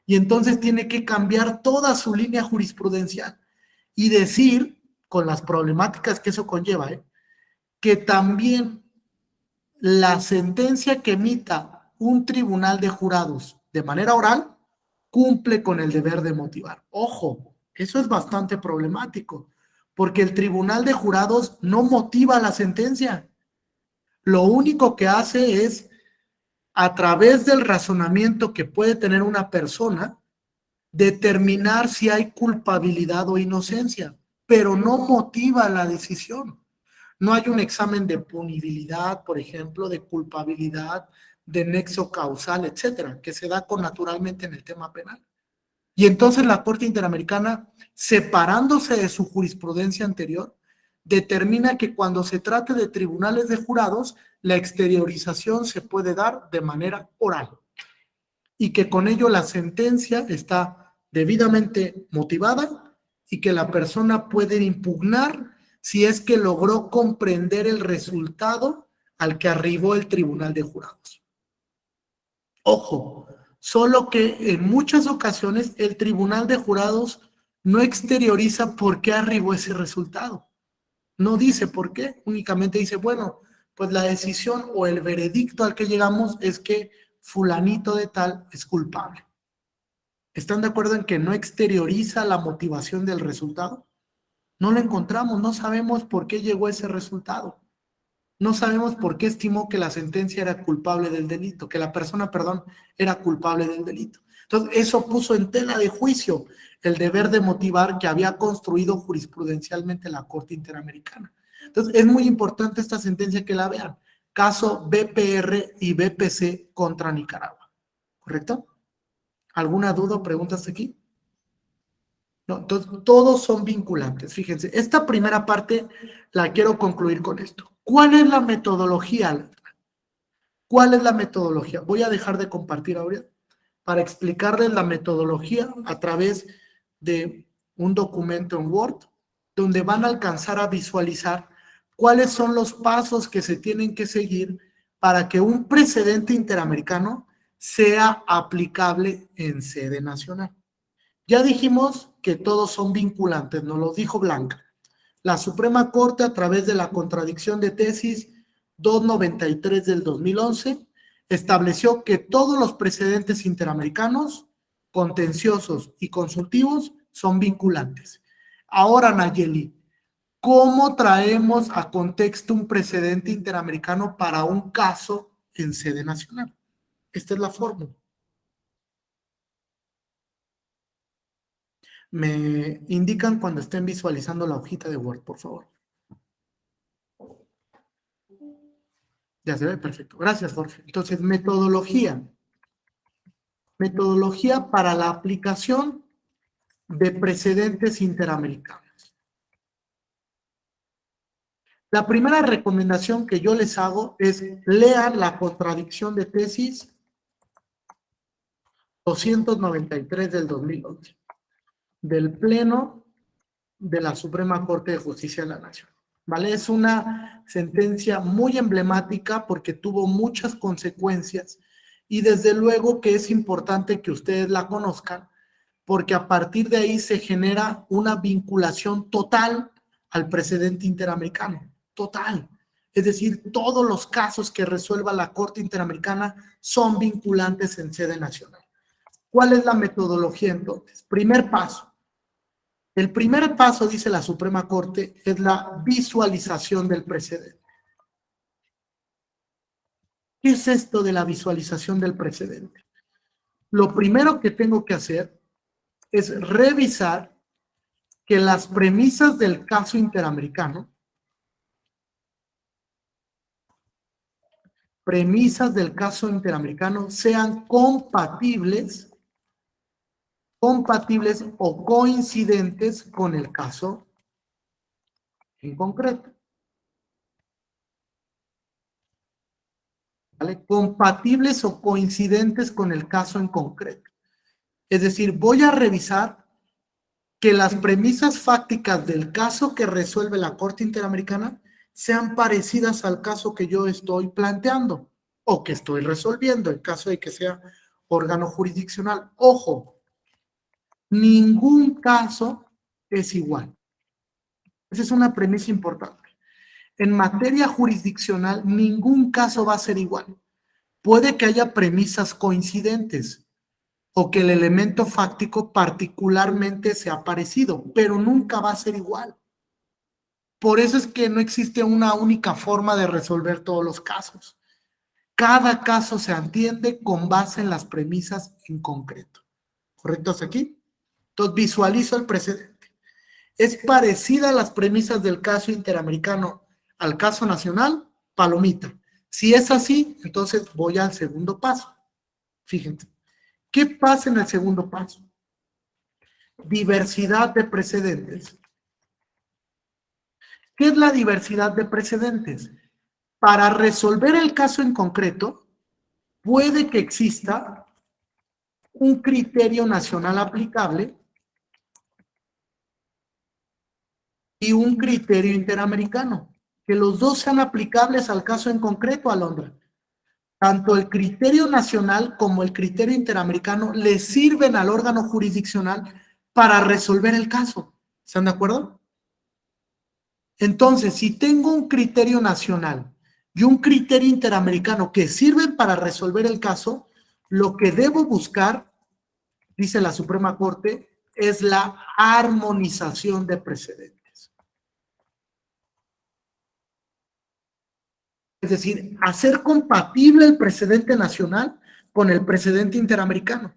Y entonces tiene que cambiar toda su línea jurisprudencial y decir, con las problemáticas que eso conlleva, que también la sentencia que emita un Tribunal de Jurados de manera oral cumple con el deber de motivar. Ojo, eso es bastante problemático, porque el Tribunal de Jurados no motiva la sentencia. Lo único que hace es, a través del razonamiento que puede tener una persona, determinar si hay culpabilidad o inocencia, pero no motiva la decisión. No hay un examen de punibilidad, por ejemplo, de culpabilidad, de nexo causal, etcétera, que se da naturalmente en el tema penal. Y entonces la Corte Interamericana, separándose de su jurisprudencia anterior, determina que cuando se trate de tribunales de jurados, la exteriorización se puede dar de manera oral y que con ello la sentencia está debidamente motivada y que la persona puede impugnar si es que logró comprender el resultado al que arribó el Tribunal de Jurados. Ojo, solo que en muchas ocasiones el Tribunal de Jurados no exterioriza por qué arribó ese resultado. No dice por qué, únicamente dice, bueno, pues la decisión o el veredicto al que llegamos es que fulanito de tal es culpable. ¿Están de acuerdo en que no exterioriza la motivación del resultado? No lo encontramos, no sabemos por qué llegó a ese resultado. No sabemos por qué estimó que la sentencia era culpable del delito, que la persona, perdón, era culpable del delito. Entonces, eso puso en tela de juicio el deber de motivar que había construido jurisprudencialmente la Corte Interamericana. Entonces, es muy importante esta sentencia que la vean. Caso BPR y BPC contra Nicaragua. ¿Correcto? ¿Alguna duda o pregunta hasta aquí? No, entonces, todos son vinculantes. Fíjense, esta primera parte la quiero concluir con esto. ¿Cuál es la metodología? ¿Cuál es la metodología? Voy a dejar de compartir ahora para explicarles la metodología a través de un documento en Word, donde van a alcanzar a visualizar cuáles son los pasos que se tienen que seguir para que un precedente interamericano sea aplicable en sede nacional. Ya dijimos que todos son vinculantes, nos lo dijo Blanca. La Suprema Corte, a través de la contradicción de tesis 293 del 2011, estableció que todos los precedentes interamericanos, contenciosos y consultivos, son vinculantes. Ahora, Nayeli, ¿cómo traemos a contexto un precedente interamericano para un caso en sede nacional? Esta es la fórmula. Me indican cuando estén visualizando la hojita de Word, por favor. Ya se ve, perfecto. Gracias, Jorge. Entonces, metodología. Metodología para la aplicación de precedentes interamericanos. La primera recomendación que yo les hago es lean la contradicción de tesis 293 del 2011, del Pleno de la Suprema Corte de Justicia de la Nación. ¿Vale? Es una sentencia muy emblemática porque tuvo muchas consecuencias y desde luego que es importante que ustedes la conozcan porque a partir de ahí se genera una vinculación total al precedente interamericano, total. Es decir, todos los casos que resuelva la Corte Interamericana son vinculantes en sede nacional. ¿Cuál es la metodología entonces? Primer paso. El primer paso, dice la Suprema Corte, es la visualización del precedente. ¿Qué es esto de la visualización del precedente? Lo primero que tengo que hacer es revisar que las premisas del caso interamericano, sean compatibles o coincidentes con el caso en concreto. ¿Vale? Compatibles o coincidentes con el caso en concreto. Es decir, voy a revisar que las premisas fácticas del caso que resuelve la Corte Interamericana sean parecidas al caso que yo estoy planteando o que estoy resolviendo, en caso de que sea órgano jurisdiccional. Ojo, ningún caso es igual. Esa es una premisa importante. En materia jurisdiccional, ningún caso va a ser igual. Puede que haya premisas coincidentes o que el elemento fáctico particularmente sea parecido, pero nunca va a ser igual. Por eso es que no existe una única forma de resolver todos los casos. Cada caso se atiende con base en las premisas en concreto. ¿Correcto hasta aquí? Entonces visualizo el precedente. ¿Es parecida a las premisas del caso interamericano al caso nacional? Palomita. Si es así, entonces voy al segundo paso. Fíjense. ¿Qué pasa en el segundo paso? Diversidad de precedentes. ¿Qué es la diversidad de precedentes? Para resolver el caso en concreto, puede que exista un criterio nacional aplicable y un criterio interamericano, que los dos sean aplicables al caso en concreto, Alondra. Tanto el criterio nacional como el criterio interamericano le sirven al órgano jurisdiccional para resolver el caso. ¿Están de acuerdo? Entonces, si tengo un criterio nacional y un criterio interamericano que sirven para resolver el caso, lo que debo buscar, dice la Suprema Corte, es la armonización de precedentes. Es decir, hacer compatible el precedente nacional con el precedente interamericano,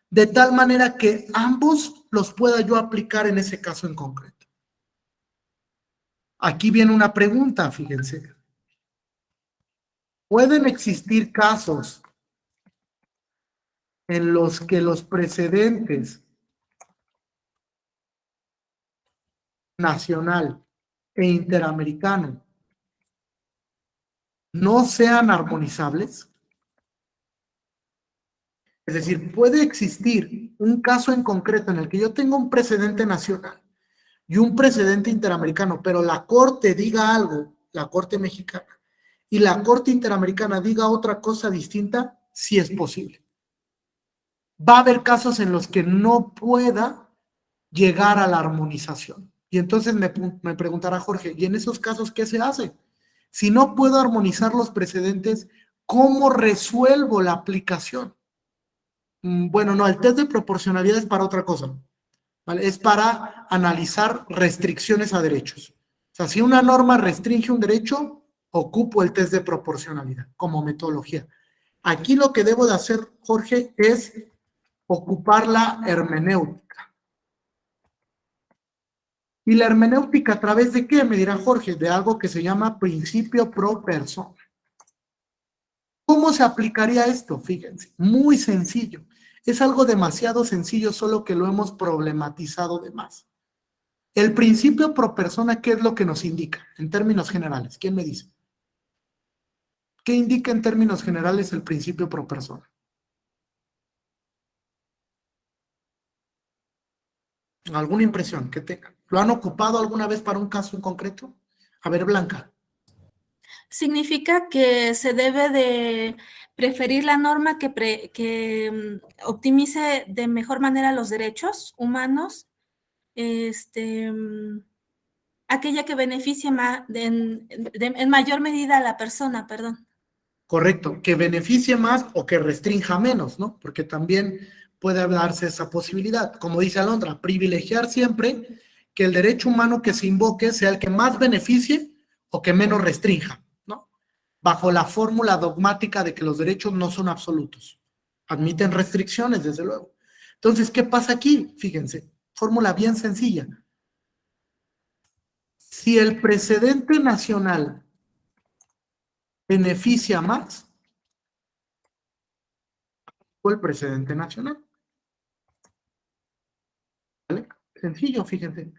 de tal manera que ambos los pueda yo aplicar en ese caso en concreto. Aquí viene una pregunta, fíjense. ¿Pueden existir casos en los que los precedentes nacional e interamericano no sean armonizables? Es decir, puede existir un caso en concreto en el que yo tenga un precedente nacional y un precedente interamericano, pero la Corte diga algo, la Corte mexicana, y la Corte interamericana diga otra cosa distinta, sí es posible. Va a haber casos en los que no pueda llegar a la armonización. Y entonces me preguntará Jorge, ¿y en esos casos qué se hace? Si no puedo armonizar los precedentes, ¿cómo resuelvo la aplicación? Bueno, no, el test de proporcionalidad es para otra cosa, ¿vale? Es para analizar restricciones a derechos. O sea, si una norma restringe un derecho, ocupo el test de proporcionalidad como metodología. Aquí lo que debo de hacer, Jorge, es ocupar la hermenéutica. ¿Y la hermenéutica a través de qué? Me dirá Jorge, de algo que se llama principio pro persona. ¿Cómo se aplicaría esto? Fíjense, muy sencillo. Es algo demasiado sencillo, solo que lo hemos problematizado de más. El principio pro persona, ¿qué es lo que nos indica en términos generales? ¿Quién me dice? ¿Qué indica en términos generales el principio pro persona? ¿Alguna impresión que tengan? ¿Lo han ocupado alguna vez para un caso en concreto? A ver, Blanca. Significa que se debe de preferir la norma que optimice de mejor manera los derechos humanos, aquella que beneficie en mayor medida a la persona, perdón. Correcto, que beneficie más o que restrinja menos, ¿no? Porque también puede darse esa posibilidad. Como dice Alondra, privilegiar siempre que el derecho humano que se invoque sea el que más beneficie o que menos restrinja, ¿no? Bajo la fórmula dogmática de que los derechos no son absolutos. Admiten restricciones, desde luego. Entonces, ¿qué pasa aquí? Fíjense, fórmula bien sencilla. Si el precedente nacional beneficia más, o el precedente nacional. ¿Vale? Sencillo, fíjense.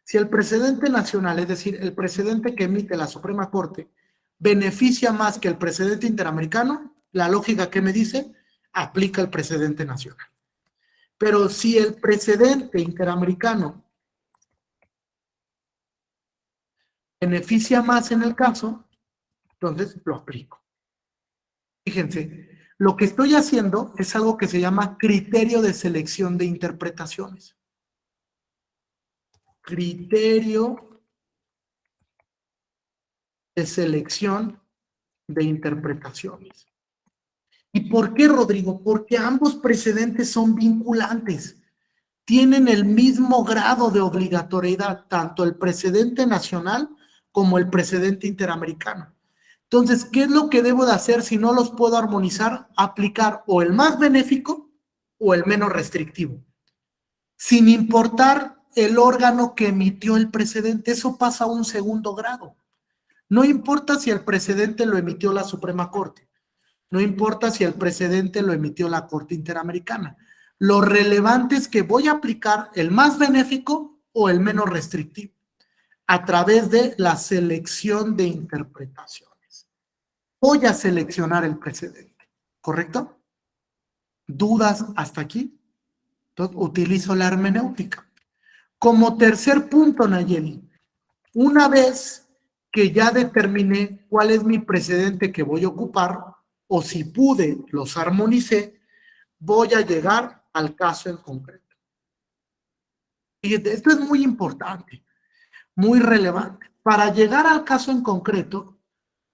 Si el precedente nacional, es decir, el precedente que emite la Suprema Corte, beneficia más que el precedente interamericano, la lógica que me dice, aplica el precedente nacional. Pero si el precedente interamericano beneficia más en el caso, entonces lo aplico. Fíjense, lo que estoy haciendo es algo que se llama criterio de selección de interpretaciones. Criterio de selección de interpretaciones. ¿Y por qué, Rodrigo? Porque ambos precedentes son vinculantes. Tienen el mismo grado de obligatoriedad, tanto el precedente nacional como el precedente interamericano. Entonces, ¿qué es lo que debo de hacer si no los puedo armonizar? Aplicar o el más benéfico o el menos restrictivo, sin importar el órgano que emitió el precedente. Eso pasa a un segundo grado. No importa si el precedente lo emitió la Suprema Corte, no importa si el precedente lo emitió la Corte Interamericana. Lo relevante es que voy a aplicar el más benéfico o el menos restrictivo a través de la selección de interpretaciones. Voy a seleccionar el precedente, ¿correcto? ¿Dudas hasta aquí? Entonces, utilizo la hermenéutica. Como tercer punto, Nayeli, una vez que ya determiné cuál es mi precedente que voy a ocupar, o si pude, los armonicé, voy a llegar al caso en concreto. Y esto es muy importante, muy relevante. Para llegar al caso en concreto,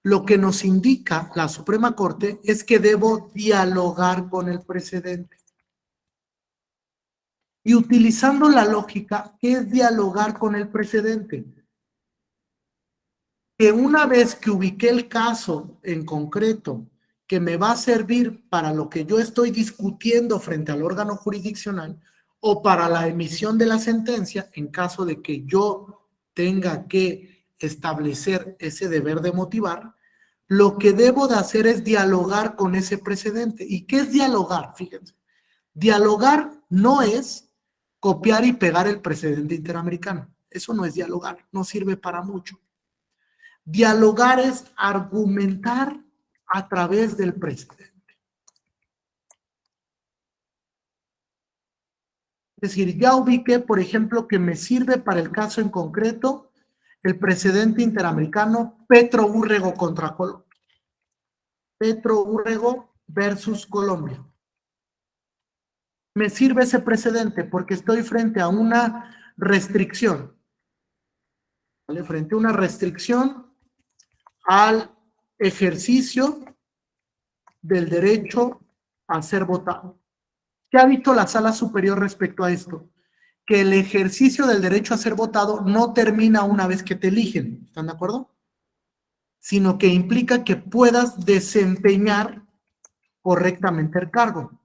lo que nos indica la Suprema Corte es que debo dialogar con el precedente. Y utilizando la lógica, ¿qué es dialogar con el precedente? Que una vez que ubiqué el caso en concreto, que me va a servir para lo que yo estoy discutiendo frente al órgano jurisdiccional o para la emisión de la sentencia, en caso de que yo tenga que establecer ese deber de motivar, lo que debo de hacer es dialogar con ese precedente. ¿Y qué es dialogar? Fíjense, dialogar no es copiar y pegar el precedente interamericano. Eso no es dialogar, no sirve para mucho. Dialogar es argumentar a través del precedente. Es decir, ya ubiqué, por ejemplo, que me sirve para el caso en concreto el precedente interamericano Petro Úrrego contra Colombia. Petro Úrrego versus Colombia. Me sirve ese precedente porque estoy frente a una restricción, ¿vale? Frente a una restricción al ejercicio del derecho a ser votado. ¿Qué ha dicho la Sala Superior respecto a esto? Que el ejercicio del derecho a ser votado no termina una vez que te eligen, ¿están de acuerdo? Sino que implica que puedas desempeñar correctamente el cargo.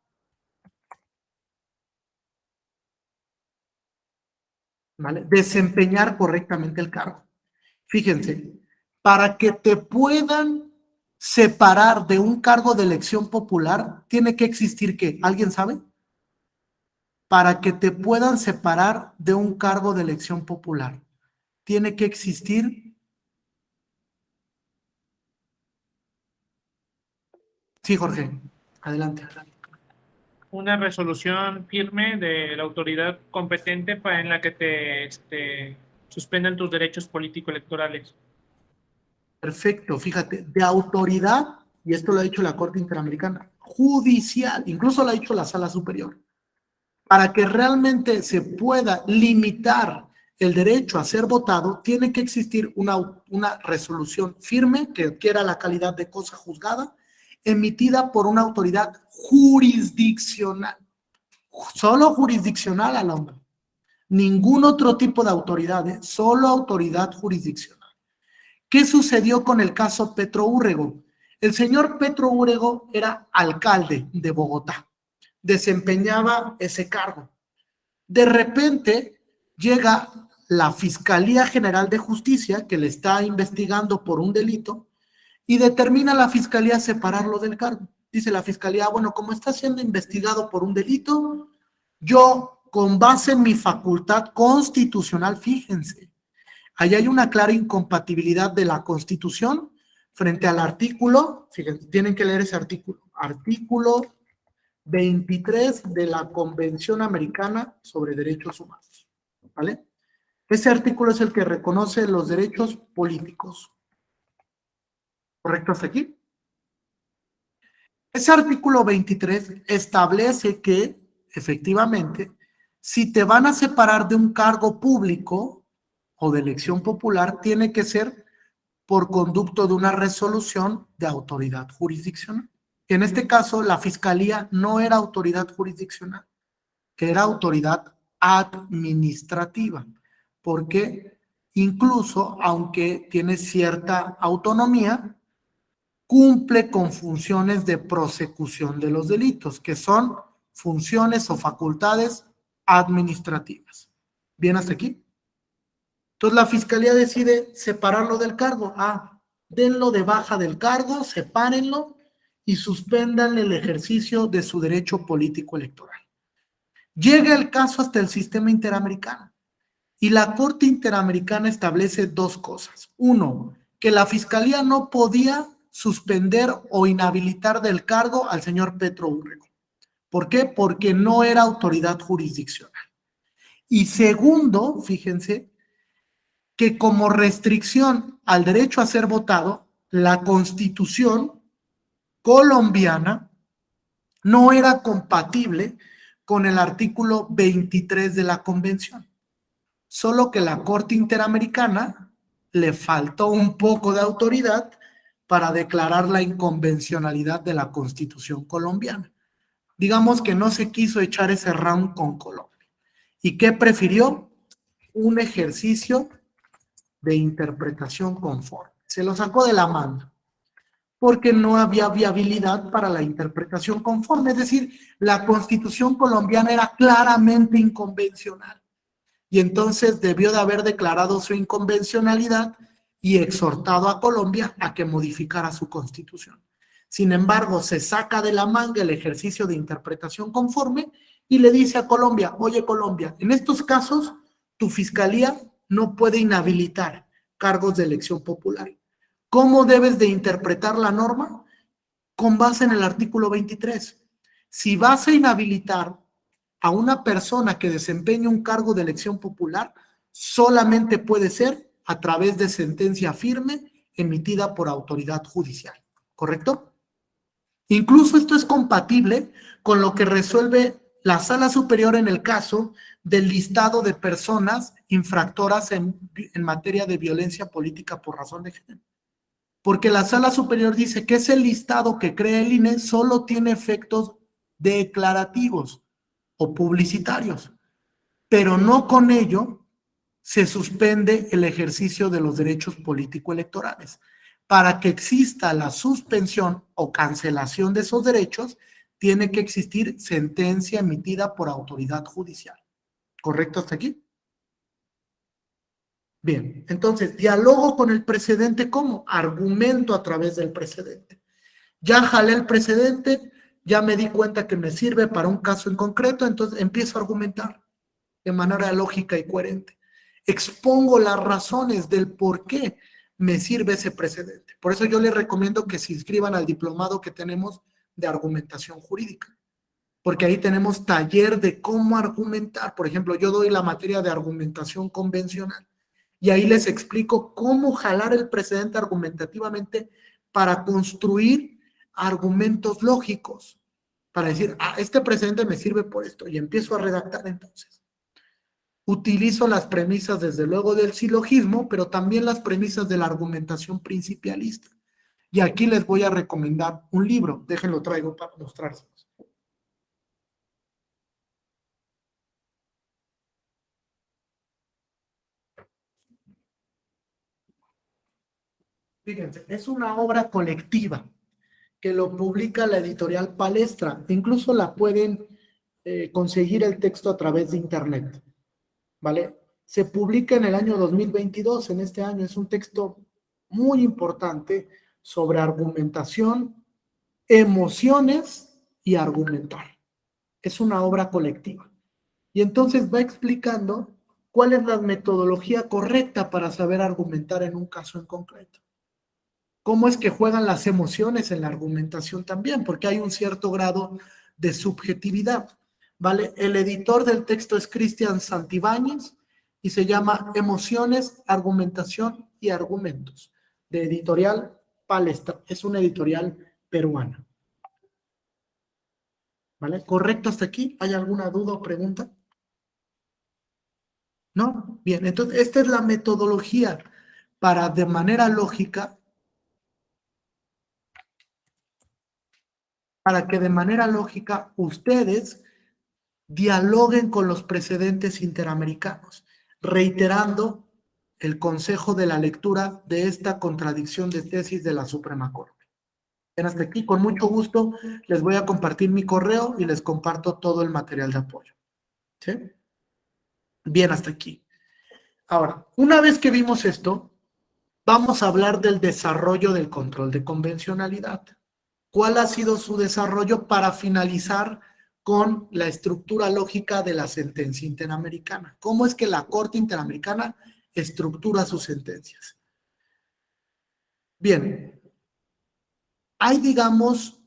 ¿Vale? Desempeñar correctamente el cargo. Fíjense, para que te puedan separar de un cargo de elección popular, tiene que existir ¿qué? ¿Alguien sabe? Para que te puedan separar de un cargo de elección popular, tiene que existir. Sí, Jorge, adelante. Una resolución firme de la autoridad competente en la que te suspendan tus derechos político-electorales. Perfecto, fíjate, de autoridad, y esto lo ha dicho la Corte Interamericana, judicial, incluso lo ha dicho la Sala Superior, para que realmente se pueda limitar el derecho a ser votado, tiene que existir una resolución firme, que adquiera la calidad de cosa juzgada, emitida por una autoridad jurisdiccional, solo jurisdiccional a la hombre, ningún otro tipo de autoridad, solo autoridad jurisdiccional. ¿Qué sucedió con el caso Petro Úrrego? El señor Petro Úrrego era alcalde de Bogotá, desempeñaba ese cargo. De repente llega la Fiscalía General de Justicia, que le está investigando por un delito, y determina la Fiscalía separarlo del cargo. Dice la Fiscalía, bueno, como está siendo investigado por un delito, yo, con base en mi facultad constitucional, fíjense, ahí hay una clara incompatibilidad de la Constitución frente al artículo, fíjense, tienen que leer ese artículo 23 de la Convención Americana sobre Derechos Humanos, ¿vale? Ese artículo es el que reconoce los derechos políticos. ¿Correcto hasta aquí? Ese artículo 23 establece que, efectivamente, si te van a separar de un cargo público o de elección popular, tiene que ser por conducto de una resolución de autoridad jurisdiccional. En este caso, la Fiscalía no era autoridad jurisdiccional, era autoridad administrativa, porque incluso, aunque tiene cierta autonomía, cumple con funciones de prosecución de los delitos, que son funciones o facultades administrativas. ¿Bien hasta aquí? Entonces la Fiscalía decide separarlo del cargo. Denlo de baja del cargo, sepárenlo y suspendan el ejercicio de su derecho político electoral. Llega el caso hasta el sistema interamericano y la Corte Interamericana establece dos cosas. Uno, que la Fiscalía no podía suspender o inhabilitar del cargo al señor Petro Úrrego. ¿Por qué? Porque no era autoridad jurisdiccional. Y segundo, fíjense, que como restricción al derecho a ser votado, la Constitución colombiana no era compatible con el artículo 23 de la Convención. Solo que la Corte Interamericana le faltó un poco de autoridad para declarar la inconvencionalidad de la Constitución colombiana. Digamos que no se quiso echar ese round con Colombia. ¿Y qué prefirió? Un ejercicio de interpretación conforme. Se lo sacó de la manga, porque no había viabilidad para la interpretación conforme. Es decir, la Constitución colombiana era claramente inconvencional. Y entonces debió de haber declarado su inconvencionalidad y exhortado a Colombia a que modificara su Constitución. Sin embargo, se saca de la manga el ejercicio de interpretación conforme y le dice a Colombia, oye Colombia, en estos casos tu fiscalía no puede inhabilitar cargos de elección popular. ¿Cómo debes de interpretar la norma? Con base en el artículo 23. Si vas a inhabilitar a una persona que desempeña un cargo de elección popular solamente puede ser a través de sentencia firme emitida por autoridad judicial, ¿correcto? Incluso esto es compatible con lo que resuelve la Sala Superior en el caso del listado de personas infractoras en materia de violencia política por razón de género. Porque la Sala Superior dice que ese listado que crea el INE solo tiene efectos declarativos o publicitarios, pero no con ello se suspende el ejercicio de los derechos político-electorales. Para que exista la suspensión o cancelación de esos derechos, tiene que existir sentencia emitida por autoridad judicial. ¿Correcto hasta aquí? Bien, entonces, dialogo con el precedente, ¿cómo? Argumento a través del precedente. Ya jalé el precedente, ya me di cuenta que me sirve para un caso en concreto, entonces empiezo a argumentar de manera lógica y coherente. Expongo las razones del por qué me sirve ese precedente. Por eso yo les recomiendo que se inscriban al diplomado que tenemos de argumentación jurídica, porque ahí tenemos taller de cómo argumentar. Por ejemplo, yo doy la materia de argumentación convencional y ahí les explico cómo jalar el precedente argumentativamente para construir argumentos lógicos, para decir, este precedente me sirve por esto, y empiezo a redactar entonces. Utilizo las premisas, desde luego, del silogismo, pero también las premisas de la argumentación principialista. Y aquí les voy a recomendar un libro. Déjenlo traigo para mostrárselos. Fíjense, es una obra colectiva que lo publica la editorial Palestra. Incluso la pueden conseguir el texto a través de internet. ¿Vale? Se publica en el año 2022, en este año. Es un texto muy importante sobre argumentación, emociones y argumentar. Es una obra colectiva. Y entonces va explicando cuál es la metodología correcta para saber argumentar en un caso en concreto. Cómo es que juegan las emociones en la argumentación también, porque hay un cierto grado de subjetividad. ¿Vale? El editor del texto es Cristian Santibáñez y se llama Emociones, Argumentación y Argumentos, de editorial Palestra. Es una editorial peruana. ¿Vale? ¿Correcto hasta aquí? ¿Hay alguna duda o pregunta? ¿No? Bien, entonces esta es la metodología para, de manera lógica, para que de manera lógica ustedes dialoguen con los precedentes interamericanos, reiterando el consejo de la lectura de esta contradicción de tesis de la Suprema Corte. Hasta aquí, con mucho gusto, les voy a compartir mi correo y les comparto todo el material de apoyo. ¿Sí? Bien, hasta aquí. Ahora, una vez que vimos esto, vamos a hablar del desarrollo del control de convencionalidad. ¿Cuál ha sido su desarrollo para finalizar con la estructura lógica de la sentencia interamericana? ¿Cómo es que la Corte Interamericana estructura sus sentencias? Bien, hay, digamos,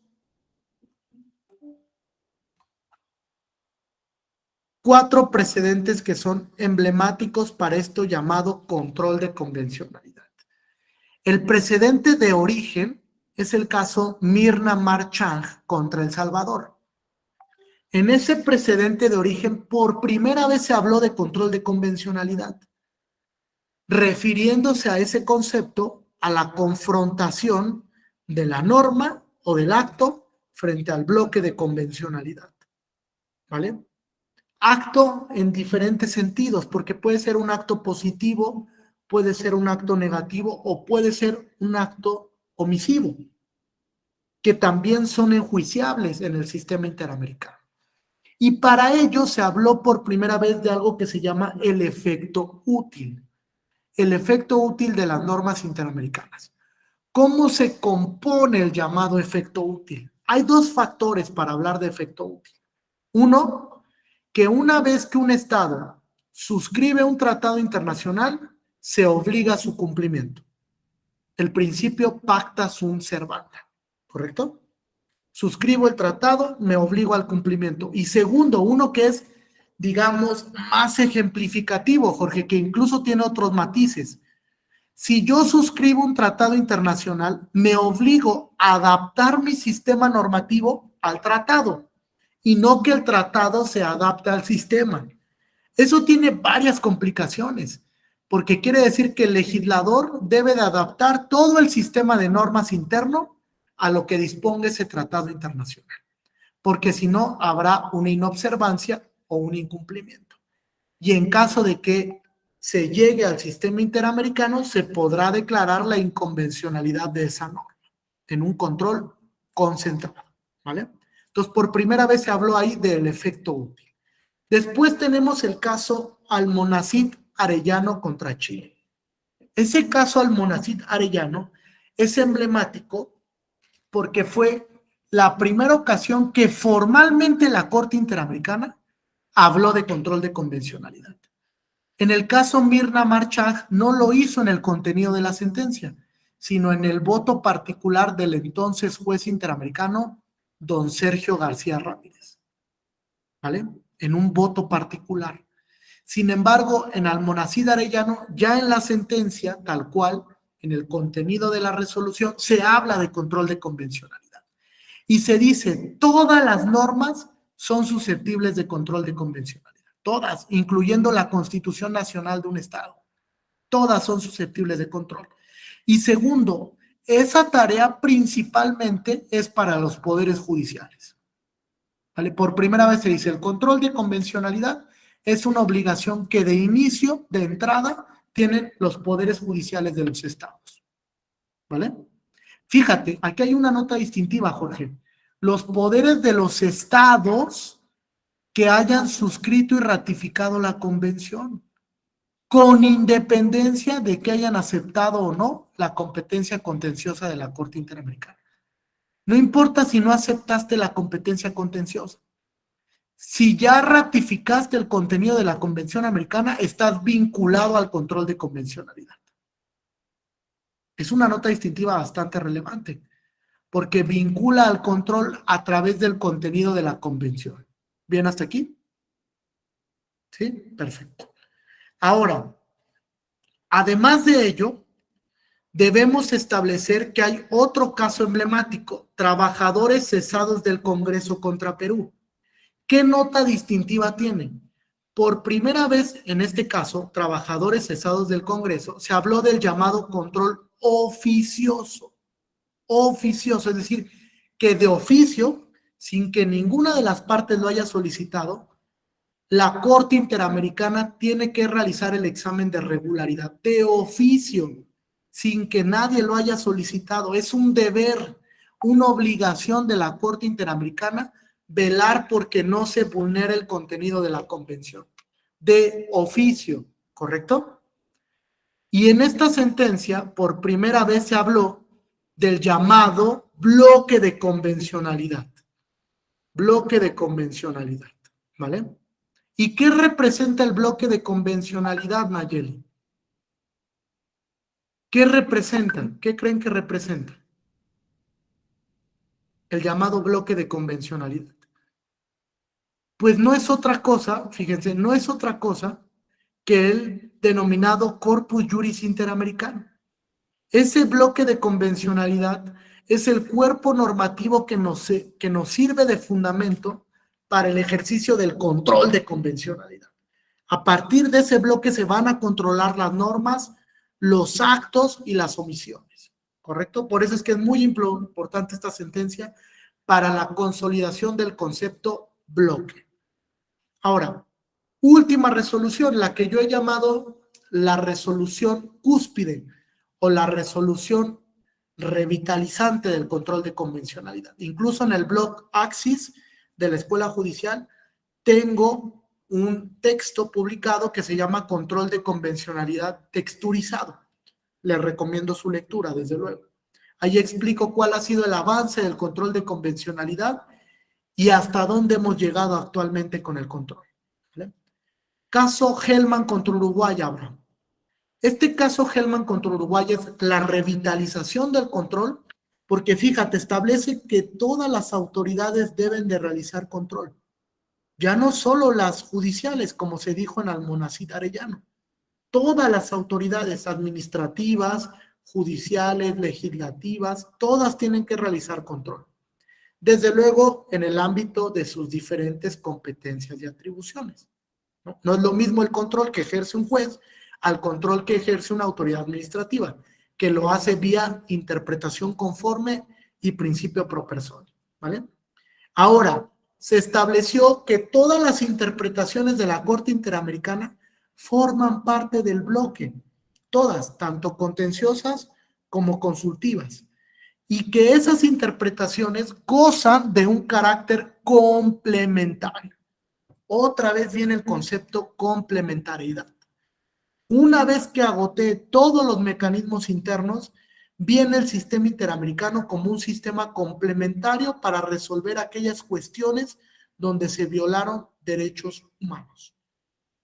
4 precedentes que son emblemáticos para esto llamado control de convencionalidad. El precedente de origen es el caso Mirna Marchand contra El Salvador. En ese precedente de origen, por primera vez se habló de control de convencionalidad, refiriéndose a ese concepto, a la confrontación de la norma o del acto frente al bloque de convencionalidad. ¿Vale? Acto en diferentes sentidos, porque puede ser un acto positivo, puede ser un acto negativo o puede ser un acto omisivo, que también son enjuiciables en el sistema interamericano. Y para ello se habló por primera vez de algo que se llama el efecto útil. El efecto útil de las normas interamericanas. ¿Cómo se compone el llamado efecto útil? Hay 2 factores para hablar de efecto útil. Uno, que una vez que un Estado suscribe un tratado internacional, se obliga a su cumplimiento. El principio pacta sunt servanda, ¿correcto? suscribo el tratado, me obligo al cumplimiento. Y segundo, uno que es, digamos, más ejemplificativo, Jorge, que incluso tiene otros matices. Si yo suscribo un tratado internacional, me obligo a adaptar mi sistema normativo al tratado y no que el tratado se adapte al sistema. Eso tiene varias complicaciones, porque quiere decir que el legislador debe de adaptar todo el sistema de normas interno a lo que disponga ese tratado internacional, porque si no habrá una inobservancia o un incumplimiento. Y en caso de que se llegue al sistema interamericano, se podrá declarar la inconvencionalidad de esa norma en un control concentrado, ¿vale? Entonces, por primera vez se habló ahí del efecto útil. Después tenemos el caso Almonacid Arellano contra Chile. Ese caso Almonacid Arellano es emblemático porque fue la primera ocasión que formalmente la Corte Interamericana habló de control de convencionalidad. En el caso Mirna Marchag no lo hizo en el contenido de la sentencia, sino en el voto particular del entonces juez interamericano, don Sergio García Ramírez, ¿vale? En un voto particular. Sin embargo, en Almonacid Arellano, ya en la sentencia, tal cual, en el contenido de la resolución, se habla de control de convencionalidad. Y se dice, todas las normas son susceptibles de control de convencionalidad. Todas, incluyendo la Constitución Nacional de un Estado. Todas son susceptibles de control. Y segundo, esa tarea principalmente es para los poderes judiciales. ¿Vale? Por primera vez se dice, el control de convencionalidad es una obligación que de inicio, de entrada, tienen los poderes judiciales de los estados. ¿Vale? Fíjate, aquí hay una nota distintiva, Jorge. Los poderes de los estados que hayan suscrito y ratificado la convención, con independencia de que hayan aceptado o no la competencia contenciosa de la Corte Interamericana. No importa si no aceptaste la competencia contenciosa. Si ya ratificaste el contenido de la Convención Americana, estás vinculado al control de convencionalidad. Es una nota distintiva bastante relevante, porque vincula al control a través del contenido de la Convención. ¿Bien hasta aquí? ¿Sí? Perfecto. Ahora, además de ello, debemos establecer que hay otro caso emblemático, trabajadores cesados del Congreso contra Perú. ¿Qué nota distintiva tienen? Por primera vez, en este caso, trabajadores cesados del Congreso, se habló del llamado control oficioso. Oficioso, es decir, que de oficio, sin que ninguna de las partes lo haya solicitado, la Corte Interamericana tiene que realizar el examen de regularidad de oficio, sin que nadie lo haya solicitado. Es un deber, una obligación de la Corte Interamericana velar porque no se vulnere el contenido de la convención. De oficio, ¿correcto? Y en esta sentencia, por primera vez se habló del llamado bloque de convencionalidad. Bloque de convencionalidad, ¿vale? ¿Y qué representa el bloque de convencionalidad, Nayeli? ¿Qué representa? ¿Qué creen que representa? El llamado bloque de convencionalidad. Pues no es otra cosa, fíjense, no es otra cosa que el denominado Corpus Juris Interamericano. Ese bloque de convencionalidad es el cuerpo normativo que nos sirve de fundamento para el ejercicio del control de convencionalidad. A partir de ese bloque se van a controlar las normas, los actos y las omisiones, ¿correcto? Por eso es que es muy importante esta sentencia para la consolidación del concepto bloque. Ahora, última resolución, la que yo he llamado la resolución cúspide o la resolución revitalizante del control de convencionalidad. Incluso en el blog Axis de la Escuela Judicial tengo un texto publicado que se llama Control de Convencionalidad Texturizado. Les recomiendo su lectura, desde luego. Ahí explico cuál ha sido el avance del control de convencionalidad y hasta dónde hemos llegado actualmente con el control. ¿Vale? Caso Hellman contra Uruguay, Abraham. Este caso Hellman contra Uruguay es la revitalización del control porque fíjate, establece que todas las autoridades deben de realizar control. Ya no solo las judiciales, como se dijo en Almonacid Arellano. Todas las autoridades administrativas, judiciales, legislativas, todas tienen que realizar control. Desde luego, en el ámbito de sus diferentes competencias y atribuciones. No es lo mismo el control que ejerce un juez al control que ejerce una autoridad administrativa, que lo hace vía interpretación conforme y principio pro persona, ¿vale? Ahora, se estableció que todas las interpretaciones de la Corte Interamericana forman parte del bloque, todas, tanto contenciosas como consultivas, y que esas interpretaciones gozan de un carácter complementario. Otra vez viene el concepto complementariedad. Una vez que agoté todos los mecanismos internos, viene el sistema interamericano como un sistema complementario para resolver aquellas cuestiones donde se violaron derechos humanos.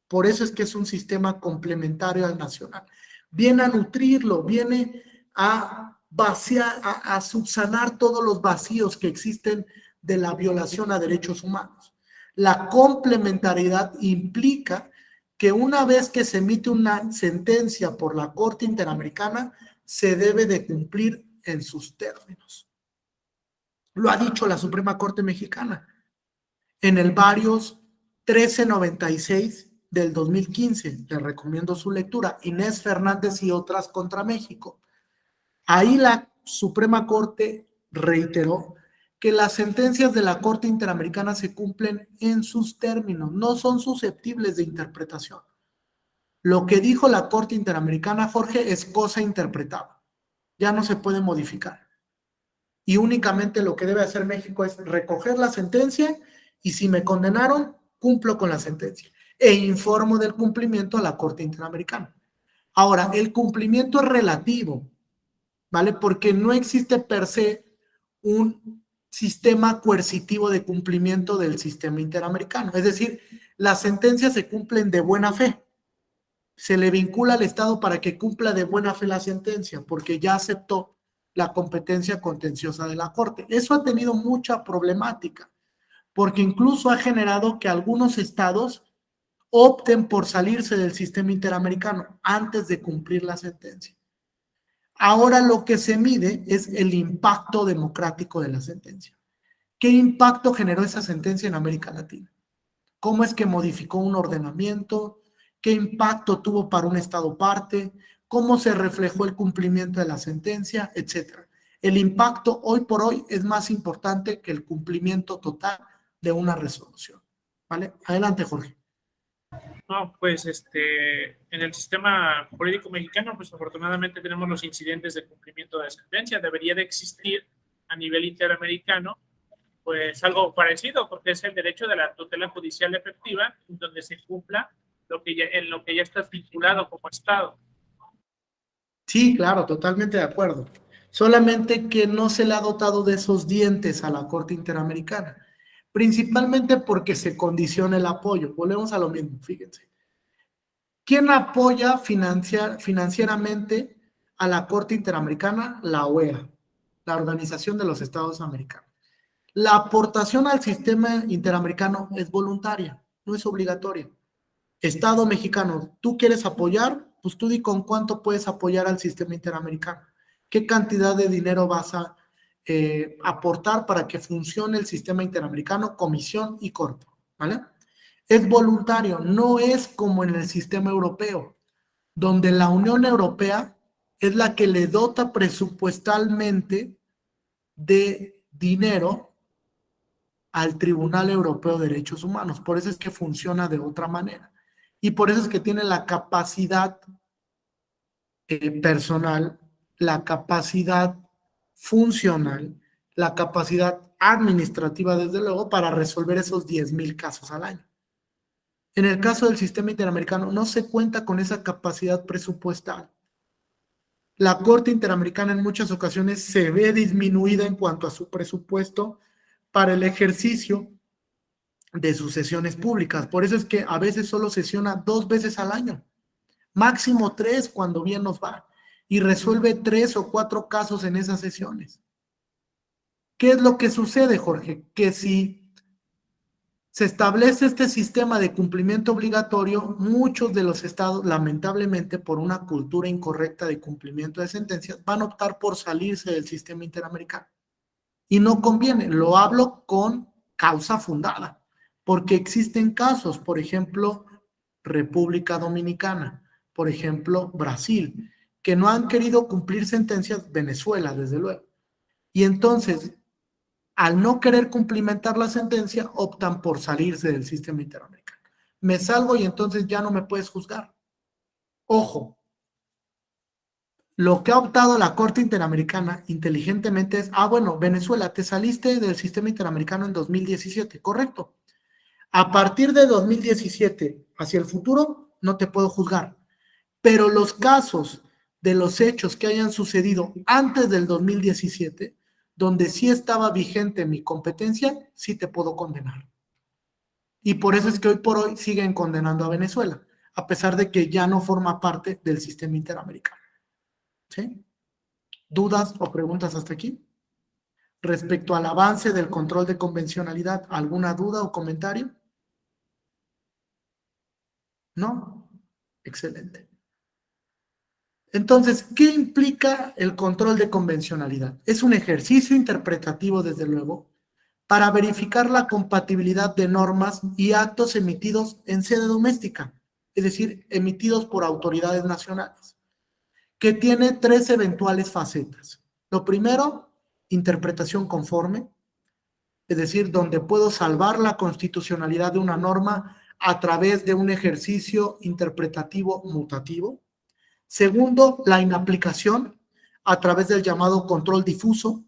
Por eso es que es un sistema complementario al nacional. Viene a nutrirlo, viene a vaciar, a subsanar todos los vacíos que existen de la violación a derechos humanos. La complementariedad implica que una vez que se emite una sentencia por la Corte Interamericana, se debe de cumplir en sus términos. Lo ha dicho la Suprema Corte Mexicana en el varios 1396 del 2015. Les recomiendo su lectura. Inés Fernández y otras contra México. Ahí la Suprema Corte reiteró que las sentencias de la Corte Interamericana se cumplen en sus términos, no son susceptibles de interpretación. Lo que dijo la Corte Interamericana, Jorge, es cosa interpretada. Ya no se puede modificar. Y únicamente lo que debe hacer México es recoger la sentencia y si me condenaron, cumplo con la sentencia e informo del cumplimiento a la Corte Interamericana. Ahora, el cumplimiento es relativo, ¿vale? Porque no existe per se un sistema coercitivo de cumplimiento del sistema interamericano. Es decir, las sentencias se cumplen de buena fe. Se le vincula al Estado para que cumpla de buena fe la sentencia, porque ya aceptó la competencia contenciosa de la Corte. Eso ha tenido mucha problemática, porque incluso ha generado que algunos estados opten por salirse del sistema interamericano antes de cumplir la sentencia. Ahora lo que se mide es el impacto democrático de la sentencia. ¿Qué impacto generó esa sentencia en América Latina? ¿Cómo es que modificó un ordenamiento? ¿Qué impacto tuvo para un estado parte? ¿Cómo se reflejó el cumplimiento de la sentencia? Etcétera. El impacto hoy por hoy es más importante que el cumplimiento total de una resolución. ¿Vale? Adelante, Jorge. No, pues en el sistema jurídico mexicano, pues afortunadamente tenemos los incidentes de cumplimiento de sentencia. Debería de existir a nivel interamericano, pues algo parecido, porque es el derecho de la tutela judicial efectiva, donde se cumpla en lo que ya está vinculado como Estado. Sí, claro, totalmente de acuerdo. Solamente que no se le ha dotado de esos dientes a la Corte Interamericana, principalmente porque se condiciona el apoyo. Volvemos a lo mismo, fíjense. ¿Quién apoya financieramente a la Corte Interamericana? La OEA, la Organización de los Estados Americanos. La aportación al sistema interamericano es voluntaria, no es obligatoria. Estado mexicano, ¿tú quieres apoyar? Pues tú di con cuánto puedes apoyar al sistema interamericano. ¿Qué cantidad de dinero vas a aportar para que funcione el sistema interamericano, comisión y corte? ¿Vale? Es voluntario, no es como en el sistema europeo, donde la Unión Europea es la que le dota presupuestalmente de dinero al Tribunal Europeo de Derechos Humanos. Por eso es que funciona de otra manera. Y por eso es que tiene la capacidad personal, la capacidad funcional, la capacidad administrativa, desde luego, para resolver esos 10,000 casos al año. En el caso del sistema interamericano, no se cuenta con esa capacidad presupuestal. La Corte Interamericana en muchas ocasiones se ve disminuida en cuanto a su presupuesto para el ejercicio de sus sesiones públicas. Por eso es que a veces solo sesiona 2 veces al año, máximo 3 cuando bien nos va, y resuelve 3 o 4 casos en esas sesiones. ¿Qué es lo que sucede, Jorge? Que si se establece este sistema de cumplimiento obligatorio, muchos de los estados, lamentablemente, por una cultura incorrecta de cumplimiento de sentencias, van a optar por salirse del sistema interamericano. Y no conviene, lo hablo con causa fundada, porque existen casos, por ejemplo, República Dominicana, por ejemplo, Brasil, que no han querido cumplir sentencias, Venezuela, desde luego. Y entonces, al no querer cumplimentar la sentencia, optan por salirse del sistema interamericano. Me salgo y entonces ya no me puedes juzgar. Ojo, lo que ha optado la Corte Interamericana inteligentemente es, bueno, Venezuela, te saliste del sistema interamericano en 2017, correcto. A partir de 2017 hacia el futuro, no te puedo juzgar. Pero los casos de los hechos que hayan sucedido antes del 2017, donde sí estaba vigente mi competencia, sí te puedo condenar. Y por eso es que hoy por hoy siguen condenando a Venezuela, a pesar de que ya no forma parte del sistema interamericano. ¿Sí? ¿Dudas o preguntas hasta aquí? Respecto al avance del control de convencionalidad, ¿alguna duda o comentario? ¿No? Excelente. Entonces, ¿qué implica el control de convencionalidad? Es un ejercicio interpretativo, desde luego, para verificar la compatibilidad de normas y actos emitidos en sede doméstica, es decir, emitidos por autoridades nacionales, que tiene 3 eventuales facetas. Lo primero, interpretación conforme, es decir, donde puedo salvar la constitucionalidad de una norma a través de un ejercicio interpretativo mutativo. Segundo, la inaplicación a través del llamado control difuso.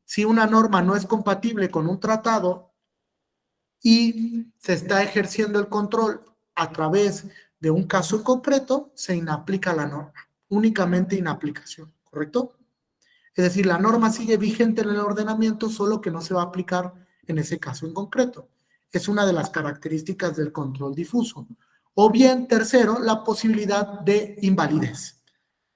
Si una norma no es compatible con un tratado y se está ejerciendo el control a través de un caso en concreto, se inaplica la norma, únicamente inaplicación, ¿correcto? Es decir, la norma sigue vigente en el ordenamiento, solo que no se va a aplicar en ese caso en concreto. Es una de las características del control difuso. O bien, tercero, la posibilidad de invalidez.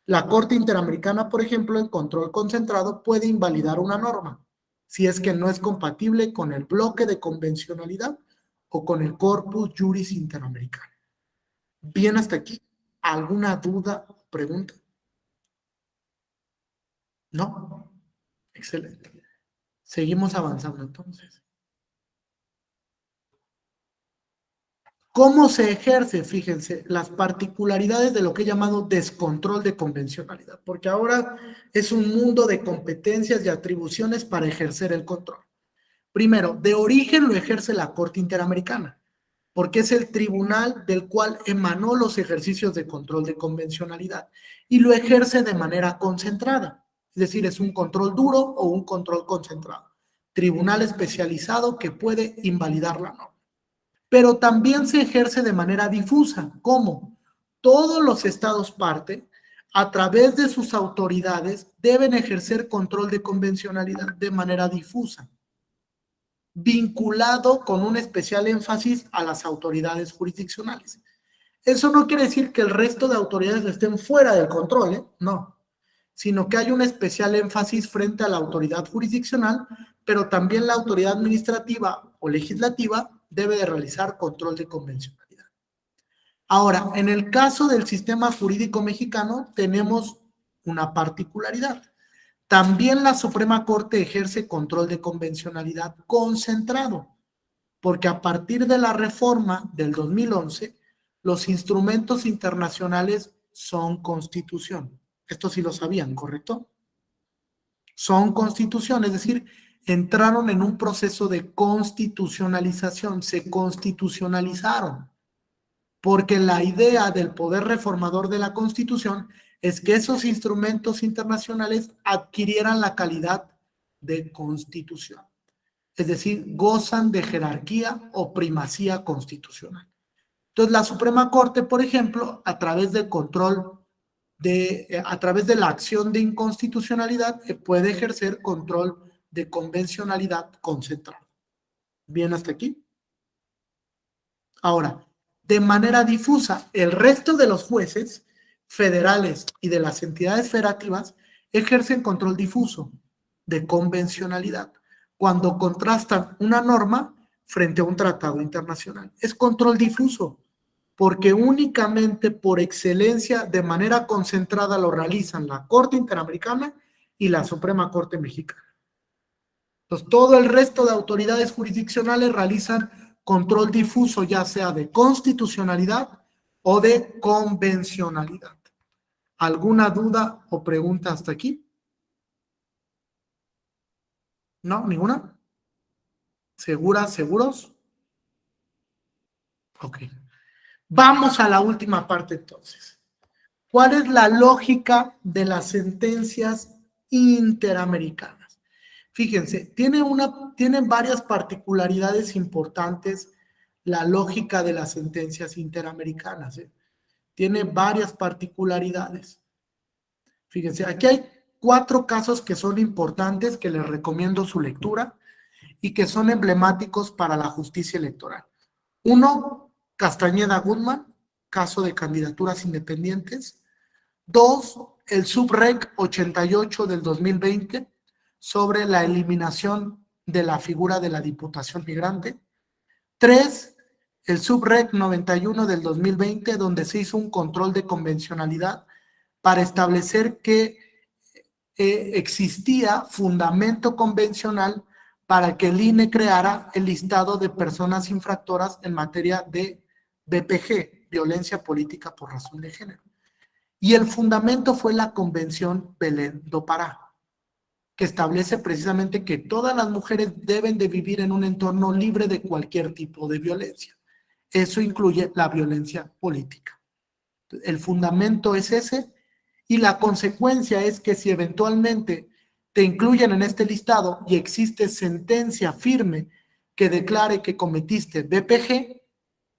La Corte Interamericana, por ejemplo, en control concentrado, puede invalidar una norma si es que no es compatible con el bloque de convencionalidad o con el corpus juris interamericano. Bien, hasta aquí. ¿Alguna duda o pregunta? ¿No? Excelente. Seguimos avanzando entonces. ¿Cómo se ejerce? Fíjense, las particularidades de lo que he llamado descontrol de convencionalidad, porque ahora es un mundo de competencias y atribuciones para ejercer el control. Primero, de origen lo ejerce la Corte Interamericana, porque es el tribunal del cual emanó los ejercicios de control de convencionalidad y lo ejerce de manera concentrada, es decir, es un control duro o un control concentrado. Tribunal especializado que puede invalidar la norma. Pero también se ejerce de manera difusa. ¿Cómo? Todos los estados parte, a través de sus autoridades, deben ejercer control de convencionalidad de manera difusa, vinculado con un especial énfasis a las autoridades jurisdiccionales. Eso no quiere decir que el resto de autoridades estén fuera del control, no, sino que hay un especial énfasis frente a la autoridad jurisdiccional, pero también la autoridad administrativa o legislativa debe de realizar control de convencionalidad. Ahora, en el caso del sistema jurídico mexicano, tenemos una particularidad. También la Suprema Corte ejerce control de convencionalidad concentrado, porque a partir de la reforma del 2011, los instrumentos internacionales son constitución. Esto sí lo sabían, ¿correcto? Son constitución, es decir, entraron en un proceso de constitucionalización, se constitucionalizaron, porque la idea del poder reformador de la Constitución es que esos instrumentos internacionales adquirieran la calidad de constitución, es decir, gozan de jerarquía o primacía constitucional. Entonces, la Suprema Corte, por ejemplo, a través del control a través de la acción de inconstitucionalidad, puede ejercer control de convencionalidad concentrado. ¿Bien hasta aquí? Ahora, de manera difusa, el resto de los jueces federales y de las entidades federativas ejercen control difuso. de convencionalidad, cuando contrastan una norma frente a un tratado internacional. Es control difuso, porque únicamente por excelencia, de manera concentrada, lo realizan la Corte Interamericana y la Suprema Corte Mexicana. Entonces, todo el resto de autoridades jurisdiccionales realizan control difuso, ya sea de constitucionalidad o de convencionalidad. ¿Alguna duda o pregunta hasta aquí? ¿No? ¿Ninguna? ¿Seguras? ¿Seguros? Ok. Vamos a la última parte entonces. ¿Cuál es la lógica de las sentencias interamericanas? Fíjense, tienen varias particularidades importantes la lógica de las sentencias interamericanas. Tiene varias particularidades. Fíjense, aquí hay 4 casos que son importantes, que les recomiendo su lectura y que son emblemáticos para la justicia electoral. 1, Castañeda Guzmán, caso de candidaturas independientes. 2, el Subreg 88 del 2020 sobre la eliminación de la figura de la diputación migrante. 3, el Subreg 91 del 2020, donde se hizo un control de convencionalidad para establecer que existía fundamento convencional para que el INE creara el listado de personas infractoras en materia de BPG, violencia política por razón de género. Y el fundamento fue la Convención Belén do Pará, que establece precisamente que todas las mujeres deben de vivir en un entorno libre de cualquier tipo de violencia. Eso incluye la violencia política. El fundamento es ese, y la consecuencia es que si eventualmente te incluyen en este listado y existe sentencia firme que declare que cometiste BPG,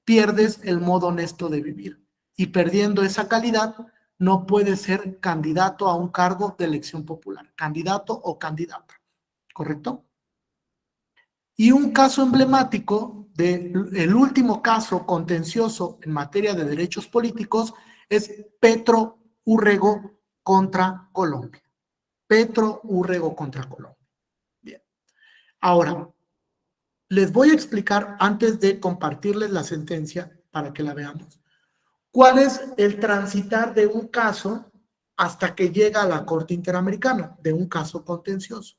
pierdes el modo honesto de vivir. Y perdiendo esa calidad, no puedes ser candidato a un cargo de elección popular, candidato o candidata, ¿correcto? Y un caso emblemático el último caso contencioso en materia de derechos políticos es Petro Urrego contra Colombia. Petro Urrego contra Colombia. Bien. Ahora, les voy a explicar, antes de compartirles la sentencia para que la veamos, cuál es el transitar de un caso hasta que llega a la Corte Interamericana, de un caso contencioso.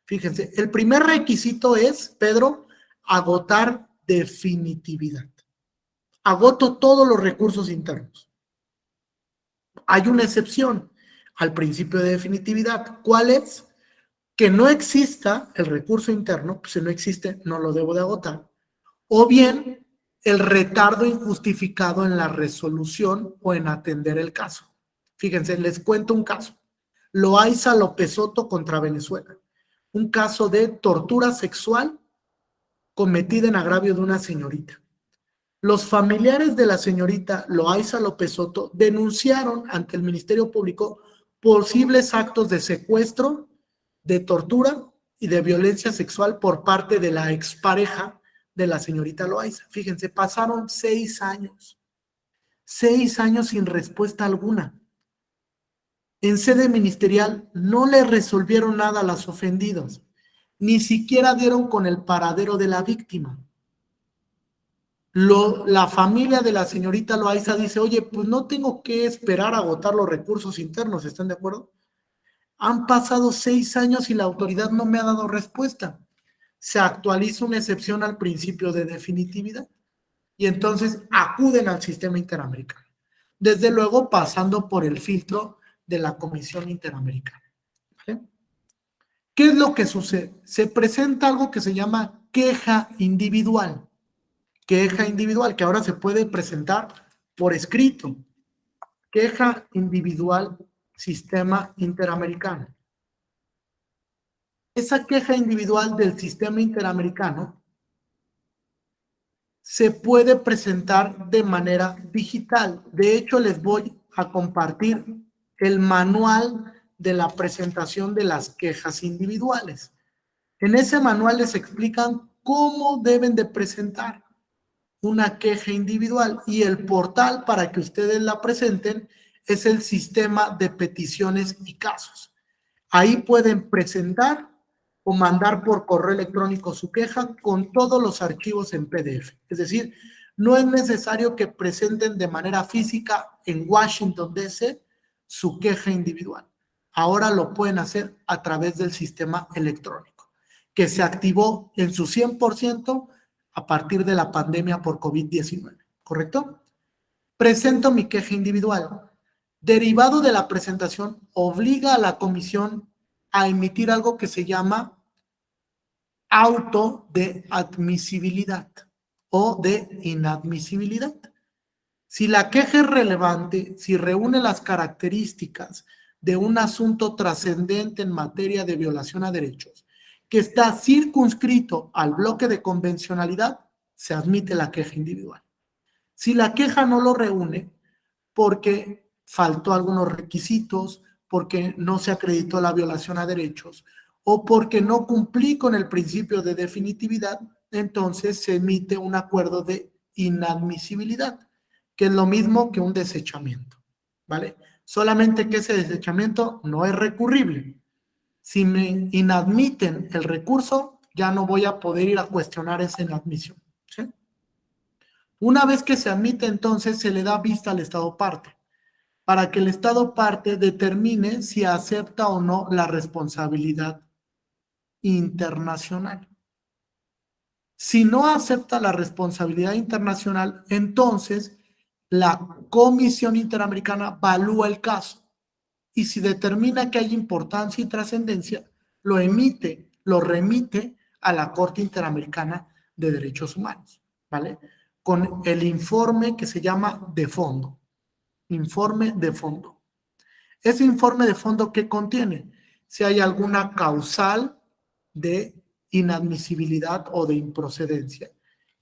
Fíjense, el primer requisito es, Pedro, agotar definitividad. Agoto todos los recursos internos. Hay una excepción al principio de definitividad. ¿Cuál es? Que no exista el recurso interno, pues si no existe, no lo debo de agotar. O bien, el retardo injustificado en la resolución o en atender el caso. Fíjense, les cuento un caso. Loaiza López Soto contra Venezuela. Un caso de tortura sexual cometida en agravio de una señorita. Los familiares de la señorita Loaiza López Soto denunciaron ante el Ministerio Público posibles actos de secuestro, de tortura y de violencia sexual por parte de la expareja de la señorita Loaiza. Fíjense, pasaron 6 años. 6 años sin respuesta alguna. En sede ministerial no le resolvieron nada a las ofendidas, ni siquiera dieron con el paradero de la víctima. La familia de la señorita Loaiza dice, oye, pues no tengo que esperar a agotar los recursos internos, ¿están de acuerdo? Han pasado 6 años y la autoridad no me ha dado respuesta. Se actualiza una excepción al principio de definitividad y entonces acuden al sistema interamericano. Desde luego pasando por el filtro de la Comisión Interamericana. ¿Vale? ¿Qué es lo que sucede? Se presenta algo que se llama queja individual. Queja individual, que ahora se puede presentar por escrito. Queja individual, sistema interamericano. Esa queja individual del sistema interamericano se puede presentar de manera digital. De hecho, les voy a compartir el manual de la presentación de las quejas individuales. En ese manual les explican cómo deben de presentar una queja individual y el portal para que ustedes la presenten es el sistema de peticiones y casos. Ahí pueden presentar o mandar por correo electrónico su queja con todos los archivos en PDF. Es decir, no es necesario que presenten de manera física en Washington, D.C. su queja individual. Ahora lo pueden hacer a través del sistema electrónico, que se activó en su 100% a partir de la pandemia por COVID-19, ¿correcto? Presento mi queja individual. Derivado de la presentación, obliga a la comisión a emitir algo que se llama auto de admisibilidad o de inadmisibilidad. Si la queja es relevante, si reúne las características de un asunto trascendente en materia de violación a derechos, que está circunscrito al bloque de convencionalidad, se admite la queja individual. Si la queja no lo reúne, porque faltó algunos requisitos, porque no se acreditó la violación a derechos o porque no cumplí con el principio de definitividad, entonces se emite un acuerdo de inadmisibilidad, que es lo mismo que un desechamiento, ¿vale? Solamente que ese desechamiento no es recurrible. Si me inadmiten el recurso, ya no voy a poder ir a cuestionar esa inadmisión, ¿sí? Una vez que se admite, entonces se le da vista al Estado parte, para que el Estado parte determine si acepta o no la responsabilidad internacional. Si no acepta la responsabilidad internacional, entonces la Comisión Interamericana evalúa el caso y si determina que hay importancia y trascendencia, lo emite, lo remite a la Corte Interamericana de Derechos Humanos, ¿vale? Con el informe que se llama de fondo. Informe de fondo. Ese informe de fondo, ¿qué contiene? Si hay alguna causal de inadmisibilidad o de improcedencia,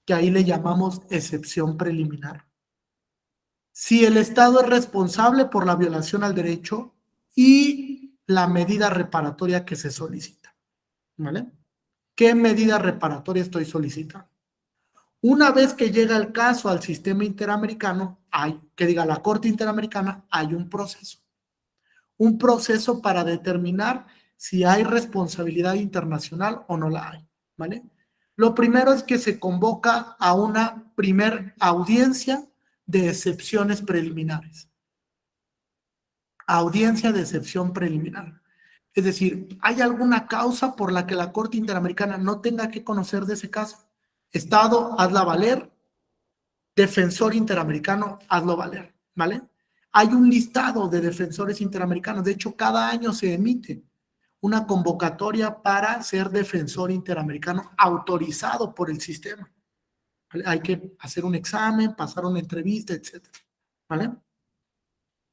que ahí le llamamos excepción preliminar. Si el Estado es responsable por la violación al derecho y la medida reparatoria que se solicita, ¿vale? ¿Qué medida reparatoria estoy solicitando? Una vez que llega el caso al sistema interamericano, la Corte Interamericana, hay un proceso para determinar si hay responsabilidad internacional o no la hay, ¿vale? Lo primero es que se convoca a una primer audiencia de excepciones preliminares. Audiencia de excepción preliminar. Es decir, ¿hay alguna causa por la que la Corte Interamericana no tenga que conocer de ese caso? Estado, hazla valer. Defensor interamericano, hazlo valer, ¿vale? Hay un listado de defensores interamericanos. De hecho, cada año se emite una convocatoria para ser defensor interamericano autorizado por el sistema, ¿vale? Hay que hacer un examen, pasar una entrevista, etc., ¿vale?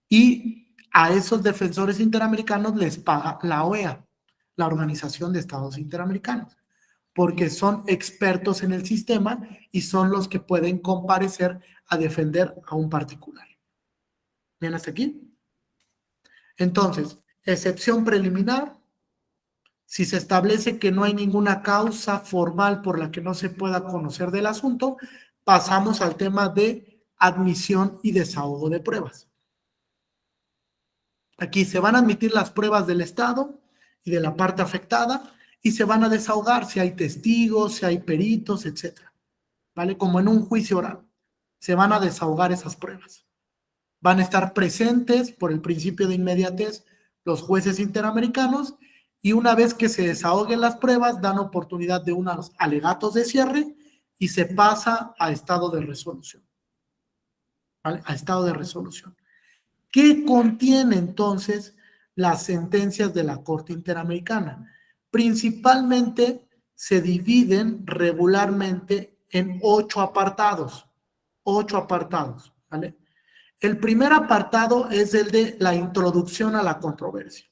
Y a esos defensores interamericanos les paga la OEA, la Organización de Estados Interamericanos, porque son expertos en el sistema y son los que pueden comparecer a defender a un particular. ¿Bien hasta aquí? Entonces, excepción preliminar. Si se establece que no hay ninguna causa formal por la que no se pueda conocer del asunto, pasamos al tema de admisión y desahogo de pruebas. Aquí se van a admitir las pruebas del Estado y de la parte afectada y se van a desahogar si hay testigos, si hay peritos, etc. ¿Vale? Como en un juicio oral. Se van a desahogar esas pruebas. Van a estar presentes por el principio de inmediatez los jueces interamericanos y una vez que se desahoguen las pruebas dan oportunidad de unos alegatos de cierre y se pasa a estado de resolución. ¿Vale? A estado de resolución. ¿Qué contiene entonces las sentencias de la Corte Interamericana? Principalmente se dividen regularmente en 8 apartados. 8 apartados, ¿vale? El primer apartado es el de la introducción a la controversia,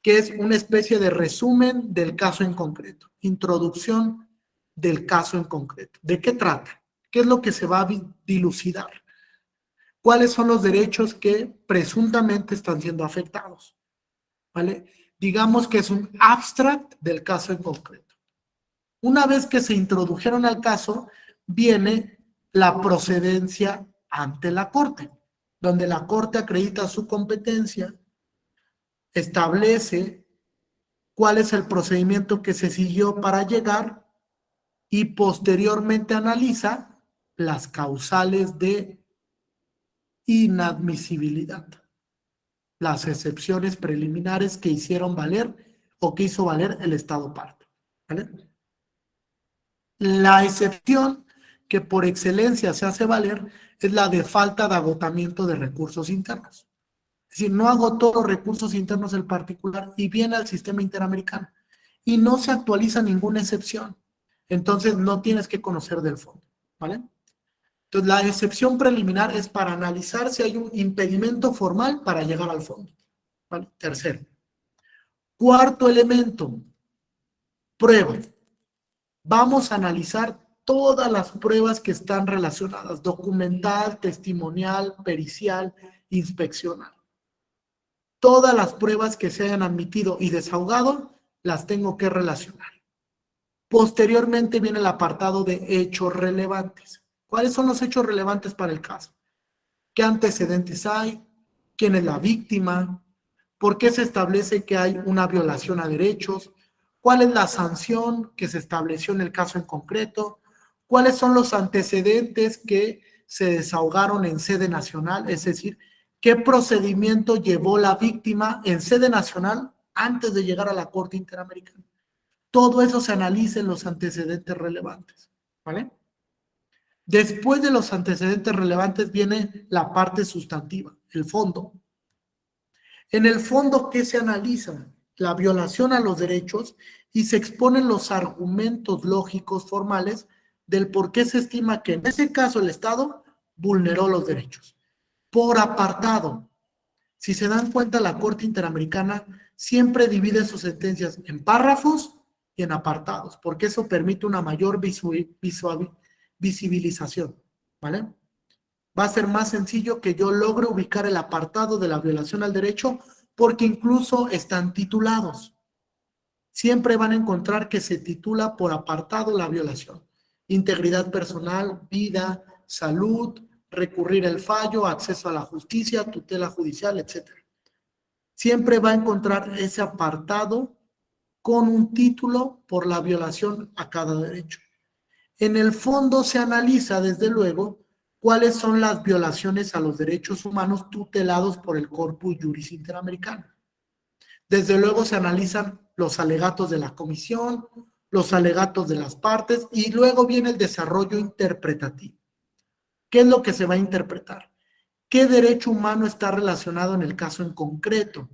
que es una especie de resumen del caso en concreto. Introducción del caso en concreto. ¿De qué trata? ¿Qué es lo que se va a dilucidar? ¿Cuáles son los derechos que presuntamente están siendo afectados? ¿Vale? Digamos que es un abstract del caso en concreto. Una vez que se introdujeron al caso, viene la procedencia ante la Corte, donde la Corte acredita su competencia, establece cuál es el procedimiento que se siguió para llegar y posteriormente analiza las causales de inadmisibilidad, las excepciones preliminares que hicieron valer o que hizo valer el Estado parte, ¿vale? La excepción que por excelencia se hace valer es la de falta de agotamiento de recursos internos. Es decir, no agotó los recursos internos del particular y viene al sistema interamericano y no se actualiza ninguna excepción. Entonces no tienes que conocer del fondo, ¿vale? Entonces la excepción preliminar es para analizar si hay un impedimento formal para llegar al fondo, ¿vale? Tercero. Cuarto elemento, prueba. Vamos a analizar todas las pruebas que están relacionadas, documental, testimonial, pericial, inspeccional. Todas las pruebas que se hayan admitido y desahogado, las tengo que relacionar. Posteriormente viene el apartado de hechos relevantes. ¿Cuáles son los hechos relevantes para el caso? ¿Qué antecedentes hay? ¿Quién es la víctima? ¿Por qué se establece que hay una violación a derechos? ¿Cuál es la sanción que se estableció en el caso en concreto? ¿Cuáles son los antecedentes que se desahogaron en sede nacional? Es decir, ¿qué procedimiento llevó la víctima en sede nacional antes de llegar a la Corte Interamericana? Todo eso se analiza en los antecedentes relevantes, ¿vale? Después de los antecedentes relevantes viene la parte sustantiva, el fondo. En el fondo, ¿qué se analiza? La violación a los derechos y se exponen los argumentos lógicos formales del por qué se estima que en ese caso el Estado vulneró los derechos. Por apartado. Si se dan cuenta, la Corte Interamericana siempre divide sus sentencias en párrafos y en apartados, porque eso permite una mayor visibilización, ¿vale? Va a ser más sencillo que yo logre ubicar el apartado de la violación al derecho porque incluso están titulados. Siempre van a encontrar que se titula por apartado la violación. Integridad personal, vida, salud, recurrir el fallo, acceso a la justicia, tutela judicial, etc. Siempre va a encontrar ese apartado con un título por la violación a cada derecho. En el fondo se analiza, desde luego, cuáles son las violaciones a los derechos humanos tutelados por el Corpus Juris Interamericano. Desde luego se analizan los alegatos de la comisión, los alegatos de las partes y luego viene el desarrollo interpretativo. ¿Qué es lo que se va a interpretar? ¿Qué derecho humano está relacionado en el caso en concreto?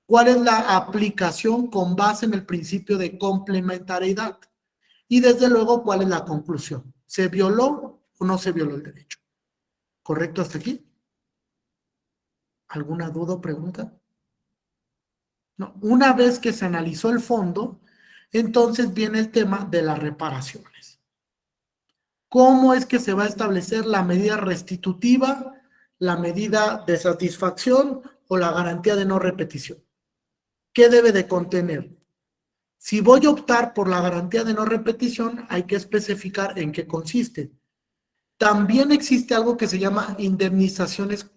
¿Cuál es la aplicación con base en el principio de complementariedad? Y desde luego, ¿cuál es la conclusión? ¿Se violó o no se violó el derecho? ¿Correcto hasta aquí? ¿Alguna duda o pregunta? No. Una vez que se analizó el fondo, entonces viene el tema de las reparaciones. ¿Cómo es que se va a establecer la medida restitutiva, la medida de satisfacción o la garantía de no repetición? ¿Qué debe de contener? Si voy a optar por la garantía de no repetición, hay que especificar en qué consiste. También existe algo que se llama indemnizaciones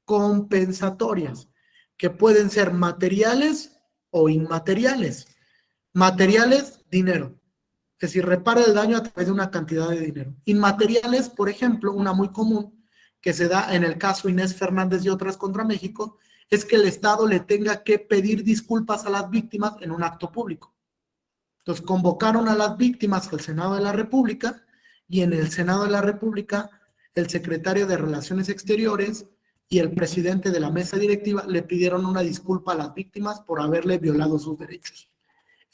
compensatorias, que pueden ser materiales o inmateriales. Materiales, dinero. Es decir, repara el daño a través de una cantidad de dinero. Inmateriales, por ejemplo, una muy común que se da en el caso Inés Fernández y otras contra México, es que el Estado le tenga que pedir disculpas a las víctimas en un acto público. Entonces convocaron a las víctimas al Senado de la República y en el Senado de la República el secretario de Relaciones Exteriores y el presidente de la mesa directiva le pidieron una disculpa a las víctimas por haberle violado sus derechos.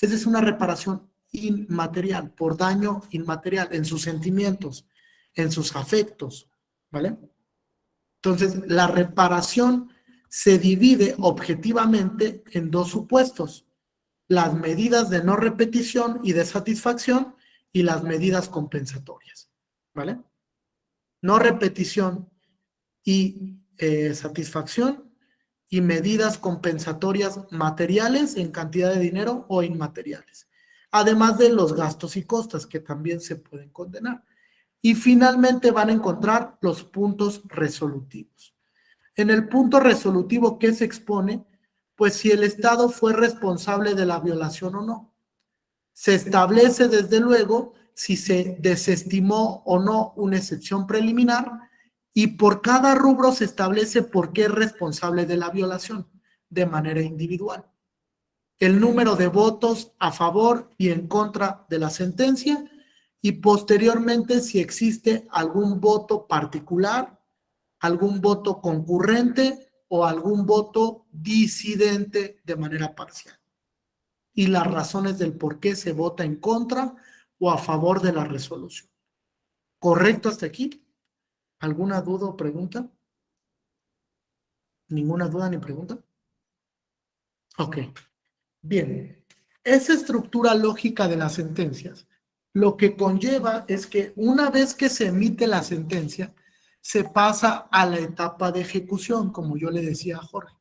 Esa es una reparación inmaterial, por daño inmaterial en sus sentimientos, en sus afectos, ¿vale? Entonces, la reparación se divide objetivamente en dos supuestos: las medidas de no repetición y de satisfacción y las medidas compensatorias, ¿vale? No repetición y satisfacción y medidas compensatorias materiales en cantidad de dinero o inmateriales, además de los gastos y costas que también se pueden condenar. Y finalmente van a encontrar los puntos resolutivos. En el punto resolutivo que se expone, Pues si el Estado fue responsable de la violación o no. Se establece desde luego si se desestimó o no una excepción preliminar y por cada rubro se establece por qué es responsable de la violación de manera individual. El número de votos a favor y en contra de la sentencia y posteriormente si existe algún voto particular, algún voto concurrente o algún voto disidente de manera parcial. Y las razones del por qué se vota en contra o a favor de la resolución. ¿Correcto hasta aquí? ¿Alguna duda o pregunta? ¿Ninguna duda ni pregunta? Ok. Bien. Esa estructura lógica de las sentencias lo que conlleva es que una vez que se emite la sentencia, se pasa a la etapa de ejecución, como yo le decía a Jorge.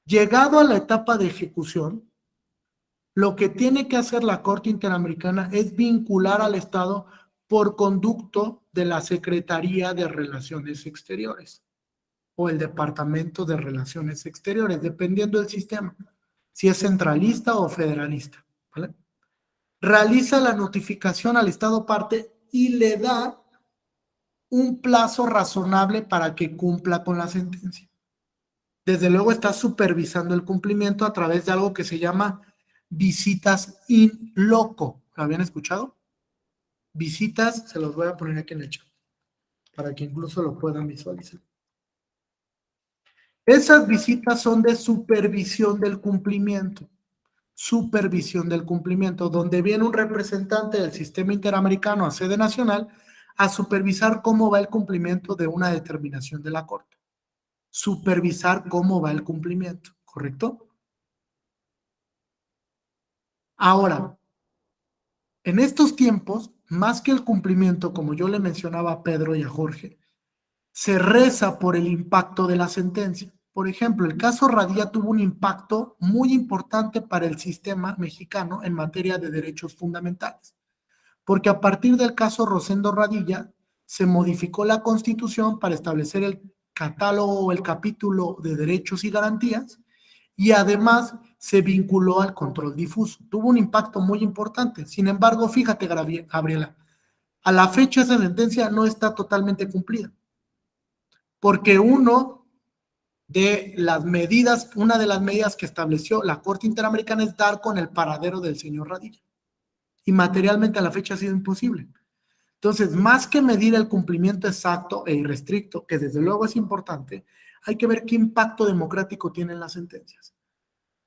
Llegado a la etapa de ejecución, lo que tiene que hacer la Corte Interamericana es vincular al Estado por conducto de la Secretaría de Relaciones Exteriores o el Departamento de Relaciones Exteriores, dependiendo del sistema, si es centralista o federalista, ¿vale? Realiza la notificación al Estado parte y le da un plazo razonable para que cumpla con la sentencia. Desde luego está supervisando el cumplimiento a través de algo que se llama visitas in loco. ¿Lo habían escuchado? Visitas, se los voy a poner aquí en el chat, para que incluso lo puedan visualizar. Esas visitas son de supervisión del cumplimiento. Supervisión del cumplimiento, donde viene un representante del sistema interamericano a sede nacional a supervisar cómo va el cumplimiento de una determinación de la Corte. Supervisar cómo va el cumplimiento, ¿correcto? Ahora, en estos tiempos, más que el cumplimiento, como yo le mencionaba a Pedro y a Jorge, se reza por el impacto de la sentencia. Por ejemplo, el caso Radilla tuvo un impacto muy importante para el sistema mexicano en materia de derechos fundamentales, porque a partir del caso Rosendo Radilla se modificó la Constitución para establecer el catálogo o el capítulo de derechos y garantías y además se vinculó al control difuso. Tuvo un impacto muy importante. Sin embargo, fíjate, Gabriela, a la fecha esa sentencia no está totalmente cumplida, porque una de las medidas que estableció la Corte Interamericana es dar con el paradero del señor Radilla. Y materialmente a la fecha ha sido imposible. Entonces, más que medir el cumplimiento exacto e irrestricto, que desde luego es importante, hay que ver qué impacto democrático tienen las sentencias.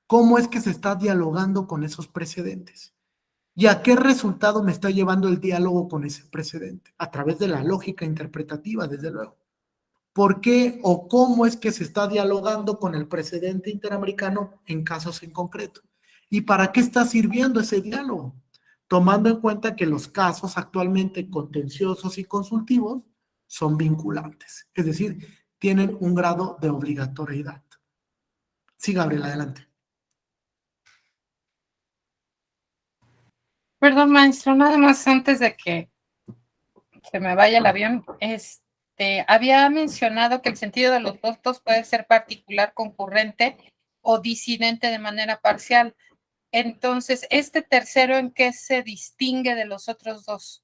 ¿Cómo es que se está dialogando con esos precedentes? ¿Y a qué resultado me está llevando el diálogo con ese precedente? A través de la lógica interpretativa, desde luego. ¿Por qué o cómo es que se está dialogando con el precedente interamericano en casos en concreto? ¿Y para qué está sirviendo ese diálogo? Tomando en cuenta que los casos actualmente contenciosos y consultivos son vinculantes, es decir, tienen un grado de obligatoriedad. Sí, Gabriel, adelante. Perdón, maestro, nada más antes de que se me vaya el avión, había mencionado que el sentido de los votos puede ser particular, concurrente o disidente de manera parcial. Entonces, ¿este tercero en qué se distingue de los otros dos?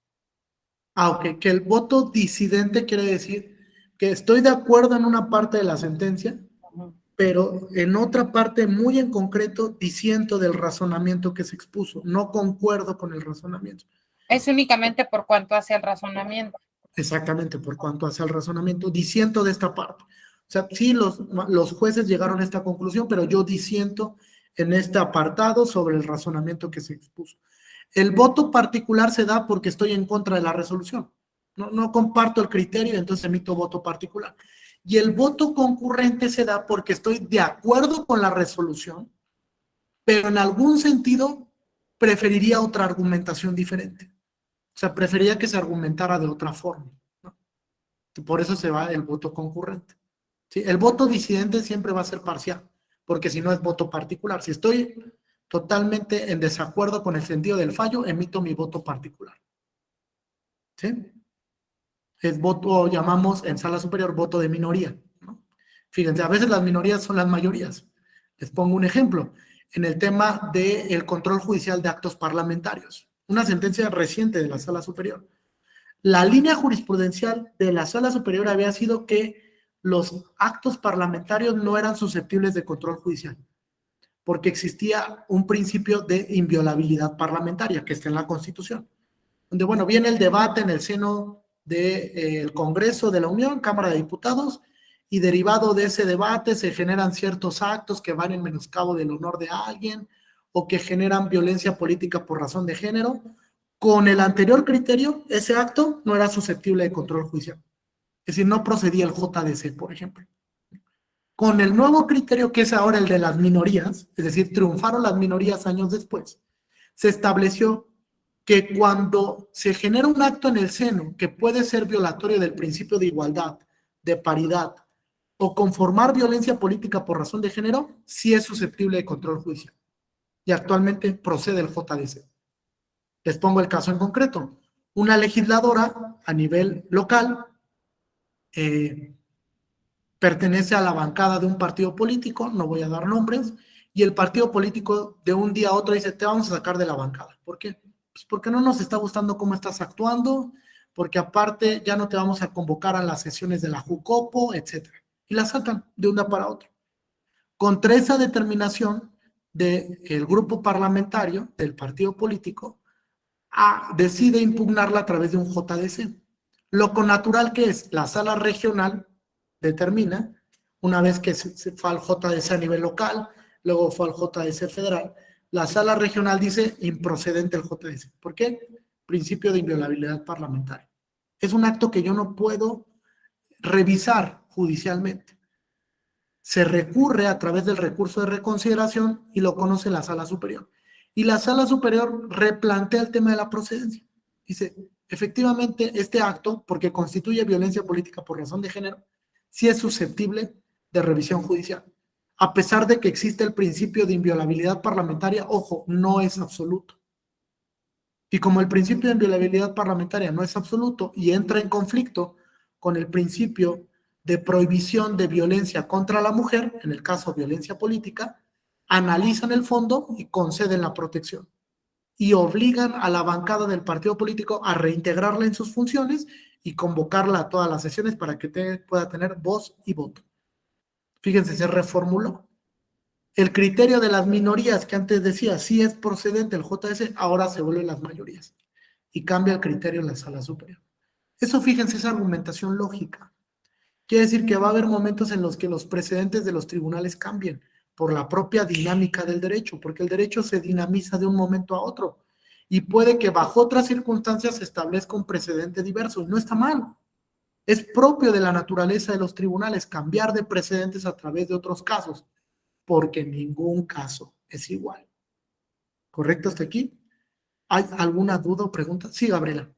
Ok, que el voto disidente quiere decir que estoy de acuerdo en una parte de la sentencia, pero en otra parte muy en concreto disiento del razonamiento que se expuso, no concuerdo con el razonamiento. Es únicamente por cuanto hace el razonamiento. Exactamente, por cuanto hace el razonamiento, disiento de esta parte. O sea, sí, los jueces llegaron a esta conclusión, pero yo disiento en este apartado sobre el razonamiento que se expuso. El voto particular se da porque estoy en contra de la resolución. No comparto el criterio, entonces emito voto particular. Y el voto concurrente se da porque estoy de acuerdo con la resolución, pero en algún sentido preferiría otra argumentación diferente. O sea, preferiría que se argumentara de otra forma, ¿no? Y por eso se va el voto concurrente. ¿Sí? El voto disidente siempre va a ser parcial, porque si no es voto particular. Si estoy totalmente en desacuerdo con el sentido del fallo, emito mi voto particular. ¿Sí? Es voto, llamamos en sala superior voto de minoría, ¿no? Fíjense, a veces las minorías son las mayorías. Les pongo un ejemplo. En el tema del control judicial de actos parlamentarios, una sentencia reciente de la Sala Superior. La línea jurisprudencial de la Sala Superior había sido que los actos parlamentarios no eran susceptibles de control judicial, porque existía un principio de inviolabilidad parlamentaria que está en la Constitución, donde, bueno, viene el debate en el seno del Congreso de la Unión, Cámara de Diputados, y derivado de ese debate se generan ciertos actos que van en menoscabo del honor de alguien o que generan violencia política por razón de género. Con el anterior criterio, ese acto no era susceptible de control judicial. Es decir, no procedía el JDC, por ejemplo. Con el nuevo criterio, que es ahora el de las minorías, es decir, triunfaron las minorías años después, se estableció que cuando se genera un acto en el seno que puede ser violatorio del principio de igualdad, de paridad, o conformar violencia política por razón de género, sí es susceptible de control judicial. Y actualmente procede el JDC. Les pongo el caso en concreto. Una legisladora a nivel local pertenece a la bancada de un partido político, no voy a dar nombres, y el partido político de un día a otro dice, te vamos a sacar de la bancada. ¿Por qué? Pues porque no nos está gustando cómo estás actuando, porque aparte ya no te vamos a convocar a las sesiones de la Jucopo, etc. Y la sacan de un día para otro. Contra esa determinación del grupo parlamentario, del partido político, decide impugnarla a través de un JDC. Lo connatural que es, la sala regional determina, una vez que se fue al JDC a nivel local, luego fue al JDC federal, la sala regional dice improcedente el JDC. ¿Por qué? Principio de inviolabilidad parlamentaria. Es un acto que yo no puedo revisar judicialmente. Se recurre a través del recurso de reconsideración y lo conoce la sala superior. Y la sala superior replantea el tema de la procedencia. Dice, efectivamente, este acto, porque constituye violencia política por razón de género, sí es susceptible de revisión judicial. A pesar de que existe el principio de inviolabilidad parlamentaria, ojo, no es absoluto. Y como el principio de inviolabilidad parlamentaria no es absoluto y entra en conflicto con el principio de prohibición de violencia contra la mujer, en el caso violencia política, analizan el fondo y conceden la protección. Y obligan a la bancada del partido político a reintegrarla en sus funciones y convocarla a todas las sesiones para que pueda tener voz y voto. Fíjense, se reformuló. El criterio de las minorías que antes decía sí es procedente el JDC, ahora se vuelven las mayorías y cambia el criterio en la sala superior. Eso, fíjense, es argumentación lógica. Quiere decir que va a haber momentos en los que los precedentes de los tribunales cambien por la propia dinámica del derecho, porque el derecho se dinamiza de un momento a otro y puede que bajo otras circunstancias se establezca un precedente diverso y no está mal. Es propio de la naturaleza de los tribunales cambiar de precedentes a través de otros casos, porque ningún caso es igual. ¿Correcto hasta aquí? ¿Hay alguna duda o pregunta? Sí, Gabriela.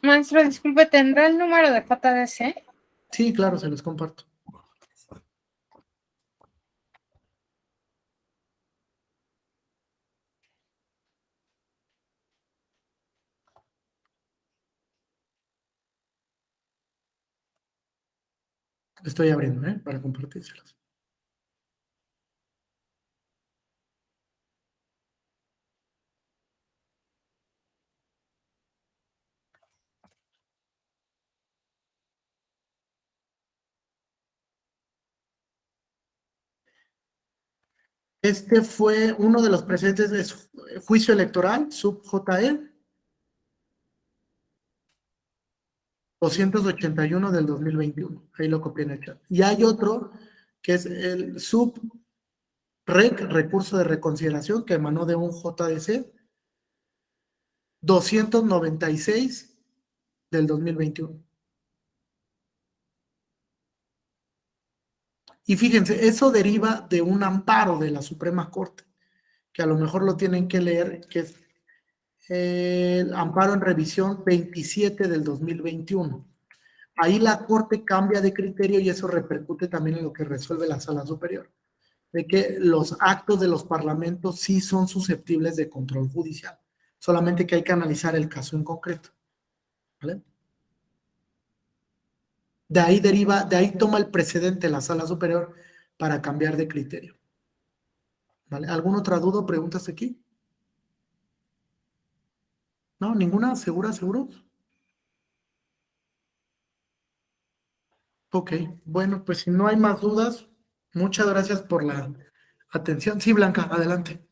Maestro, disculpe, ¿tendrá el número de JDC? Sí, claro, se los comparto. Estoy abriendo, para compartírselos. Este fue uno de los precedentes de juicio electoral, sub-JE, 281 del 2021. Ahí lo copié en el chat. Y hay otro que es el sub-REC, recurso de reconsideración, que emanó de un JDC, 296 del 2021. Y fíjense, eso deriva de un amparo de la Suprema Corte, que a lo mejor lo tienen que leer, que es el amparo en revisión 27 del 2021. Ahí la Corte cambia de criterio y eso repercute también en lo que resuelve la Sala Superior, de que los actos de los parlamentos sí son susceptibles de control judicial, solamente que hay que analizar el caso en concreto. ¿Vale? De ahí toma el precedente la Sala Superior para cambiar de criterio. ¿Vale? ¿Alguna otra duda o preguntas aquí? ¿No? ¿Ninguna? ¿Segura? ¿Seguros? Ok, bueno, pues si no hay más dudas, muchas gracias por la atención. Sí, Blanca, adelante.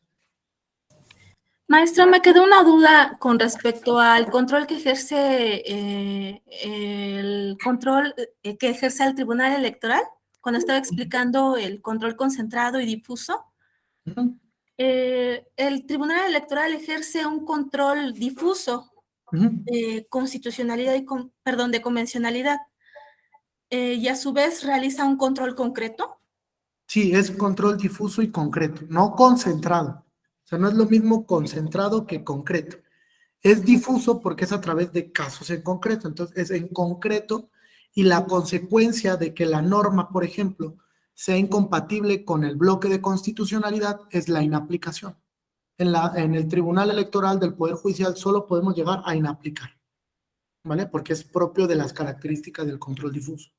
Maestro, me quedó una duda con respecto al control que ejerce que ejerce el Tribunal Electoral, cuando estaba explicando el control concentrado y difuso. Ujú, El Tribunal Electoral ejerce un control difuso ujú. de constitucionalidad de convencionalidad, y a su vez realiza un control concreto. Sí, es control difuso y concreto, no concentrado. O sea, no es lo mismo concentrado que concreto. Es difuso porque es a través de casos en concreto. Entonces, es en concreto y la consecuencia de que la norma, por ejemplo, sea incompatible con el bloque de constitucionalidad es la inaplicación. En el Tribunal Electoral del Poder Judicial solo podemos llegar a inaplicar, ¿vale? Porque es propio de las características del control difuso.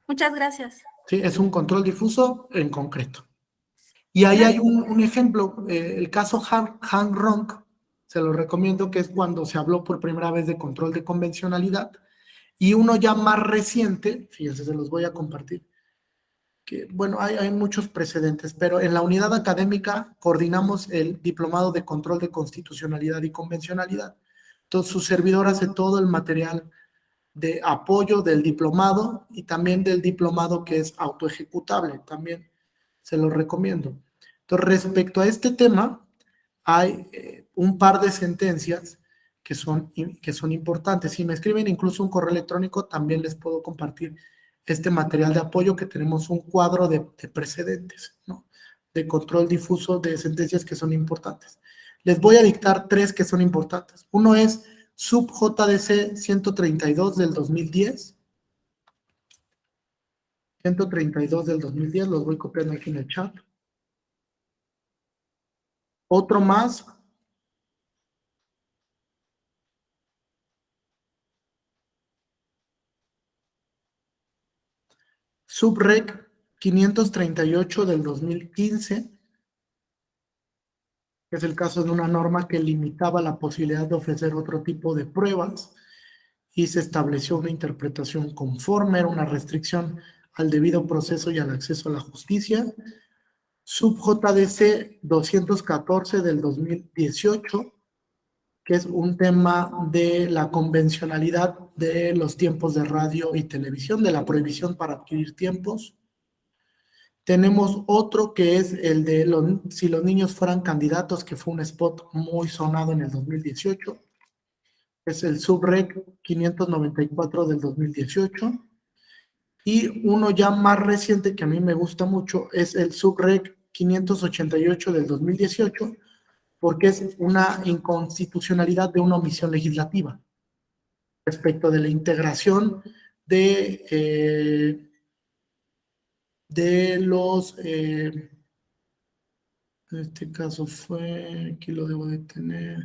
Muchas gracias. Sí, es un control difuso en concreto. Y ahí hay un ejemplo, el caso Han Ronk, se lo recomiendo, que es cuando se habló por primera vez de control de convencionalidad, y uno ya más reciente, fíjense, se los voy a compartir, que bueno, hay muchos precedentes, pero en la unidad académica coordinamos el diplomado de control de constitucionalidad y convencionalidad. Entonces, su servidor hace todo el material de apoyo del diplomado y también del diplomado que es autoejecutable, también se lo recomiendo. Entonces, respecto a este tema, hay un par de sentencias que son importantes. Si me escriben incluso un correo electrónico, también les puedo compartir este material de apoyo, que tenemos un cuadro de precedentes, ¿no? De control difuso de sentencias que son importantes. Les voy a dictar 3 que son importantes. Uno es Sub JDC 132 del 2010. 132 del 2010, los voy copiando aquí en el chat. Otro más, Subrec 538 del 2015, que es el caso de una norma que limitaba la posibilidad de ofrecer otro tipo de pruebas y se estableció una interpretación conforme, era una restricción al debido proceso y al acceso a la justicia. Sub JDC 214 del 2018, que es un tema de la convencionalidad de los tiempos de radio y televisión, de la prohibición para adquirir tiempos. Tenemos otro que es el de si los niños fueran candidatos, que fue un spot muy sonado en el 2018. Es el Subrec 594 del 2018. Y uno ya más reciente que a mí me gusta mucho es el Subrec 588 del 2018, porque es una inconstitucionalidad de una omisión legislativa respecto de la integración de los, en este caso fue, aquí lo debo de tener,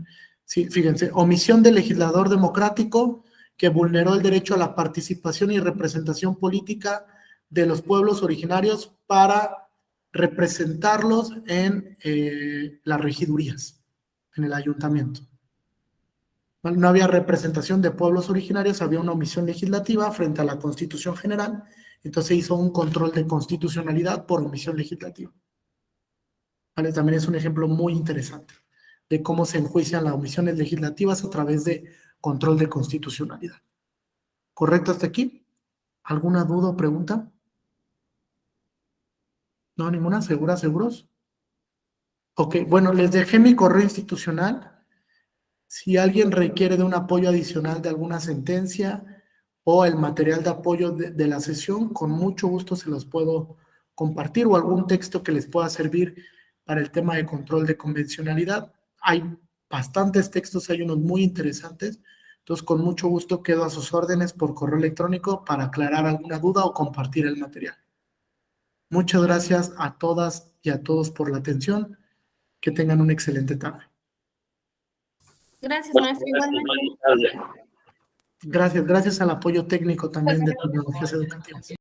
sí, fíjense, omisión del legislador democrático que vulneró el derecho a la participación y representación política de los pueblos originarios para representarlos en las regidurías, en el ayuntamiento. No había representación de pueblos originarios, había una omisión legislativa frente a la Constitución General, entonces hizo un control de constitucionalidad por omisión legislativa. ¿Vale? También es un ejemplo muy interesante de cómo se enjuician las omisiones legislativas a través de control de constitucionalidad. ¿Correcto hasta aquí? ¿Alguna duda o pregunta? ¿No? ¿Ninguna? ¿Segura? ¿Seguros? Ok, bueno, les dejé mi correo institucional. Si alguien requiere de un apoyo adicional de alguna sentencia o el material de apoyo de la sesión, con mucho gusto se los puedo compartir, o algún texto que les pueda servir para el tema de control de convencionalidad. Hay bastantes textos, hay unos muy interesantes, entonces con mucho gusto quedo a sus órdenes por correo electrónico para aclarar alguna duda o compartir el material. Muchas gracias a todas y a todos por la atención. Que tengan una excelente tarde. Gracias, maestro. Igualmente. Gracias al apoyo técnico también de Tecnologías Educativas.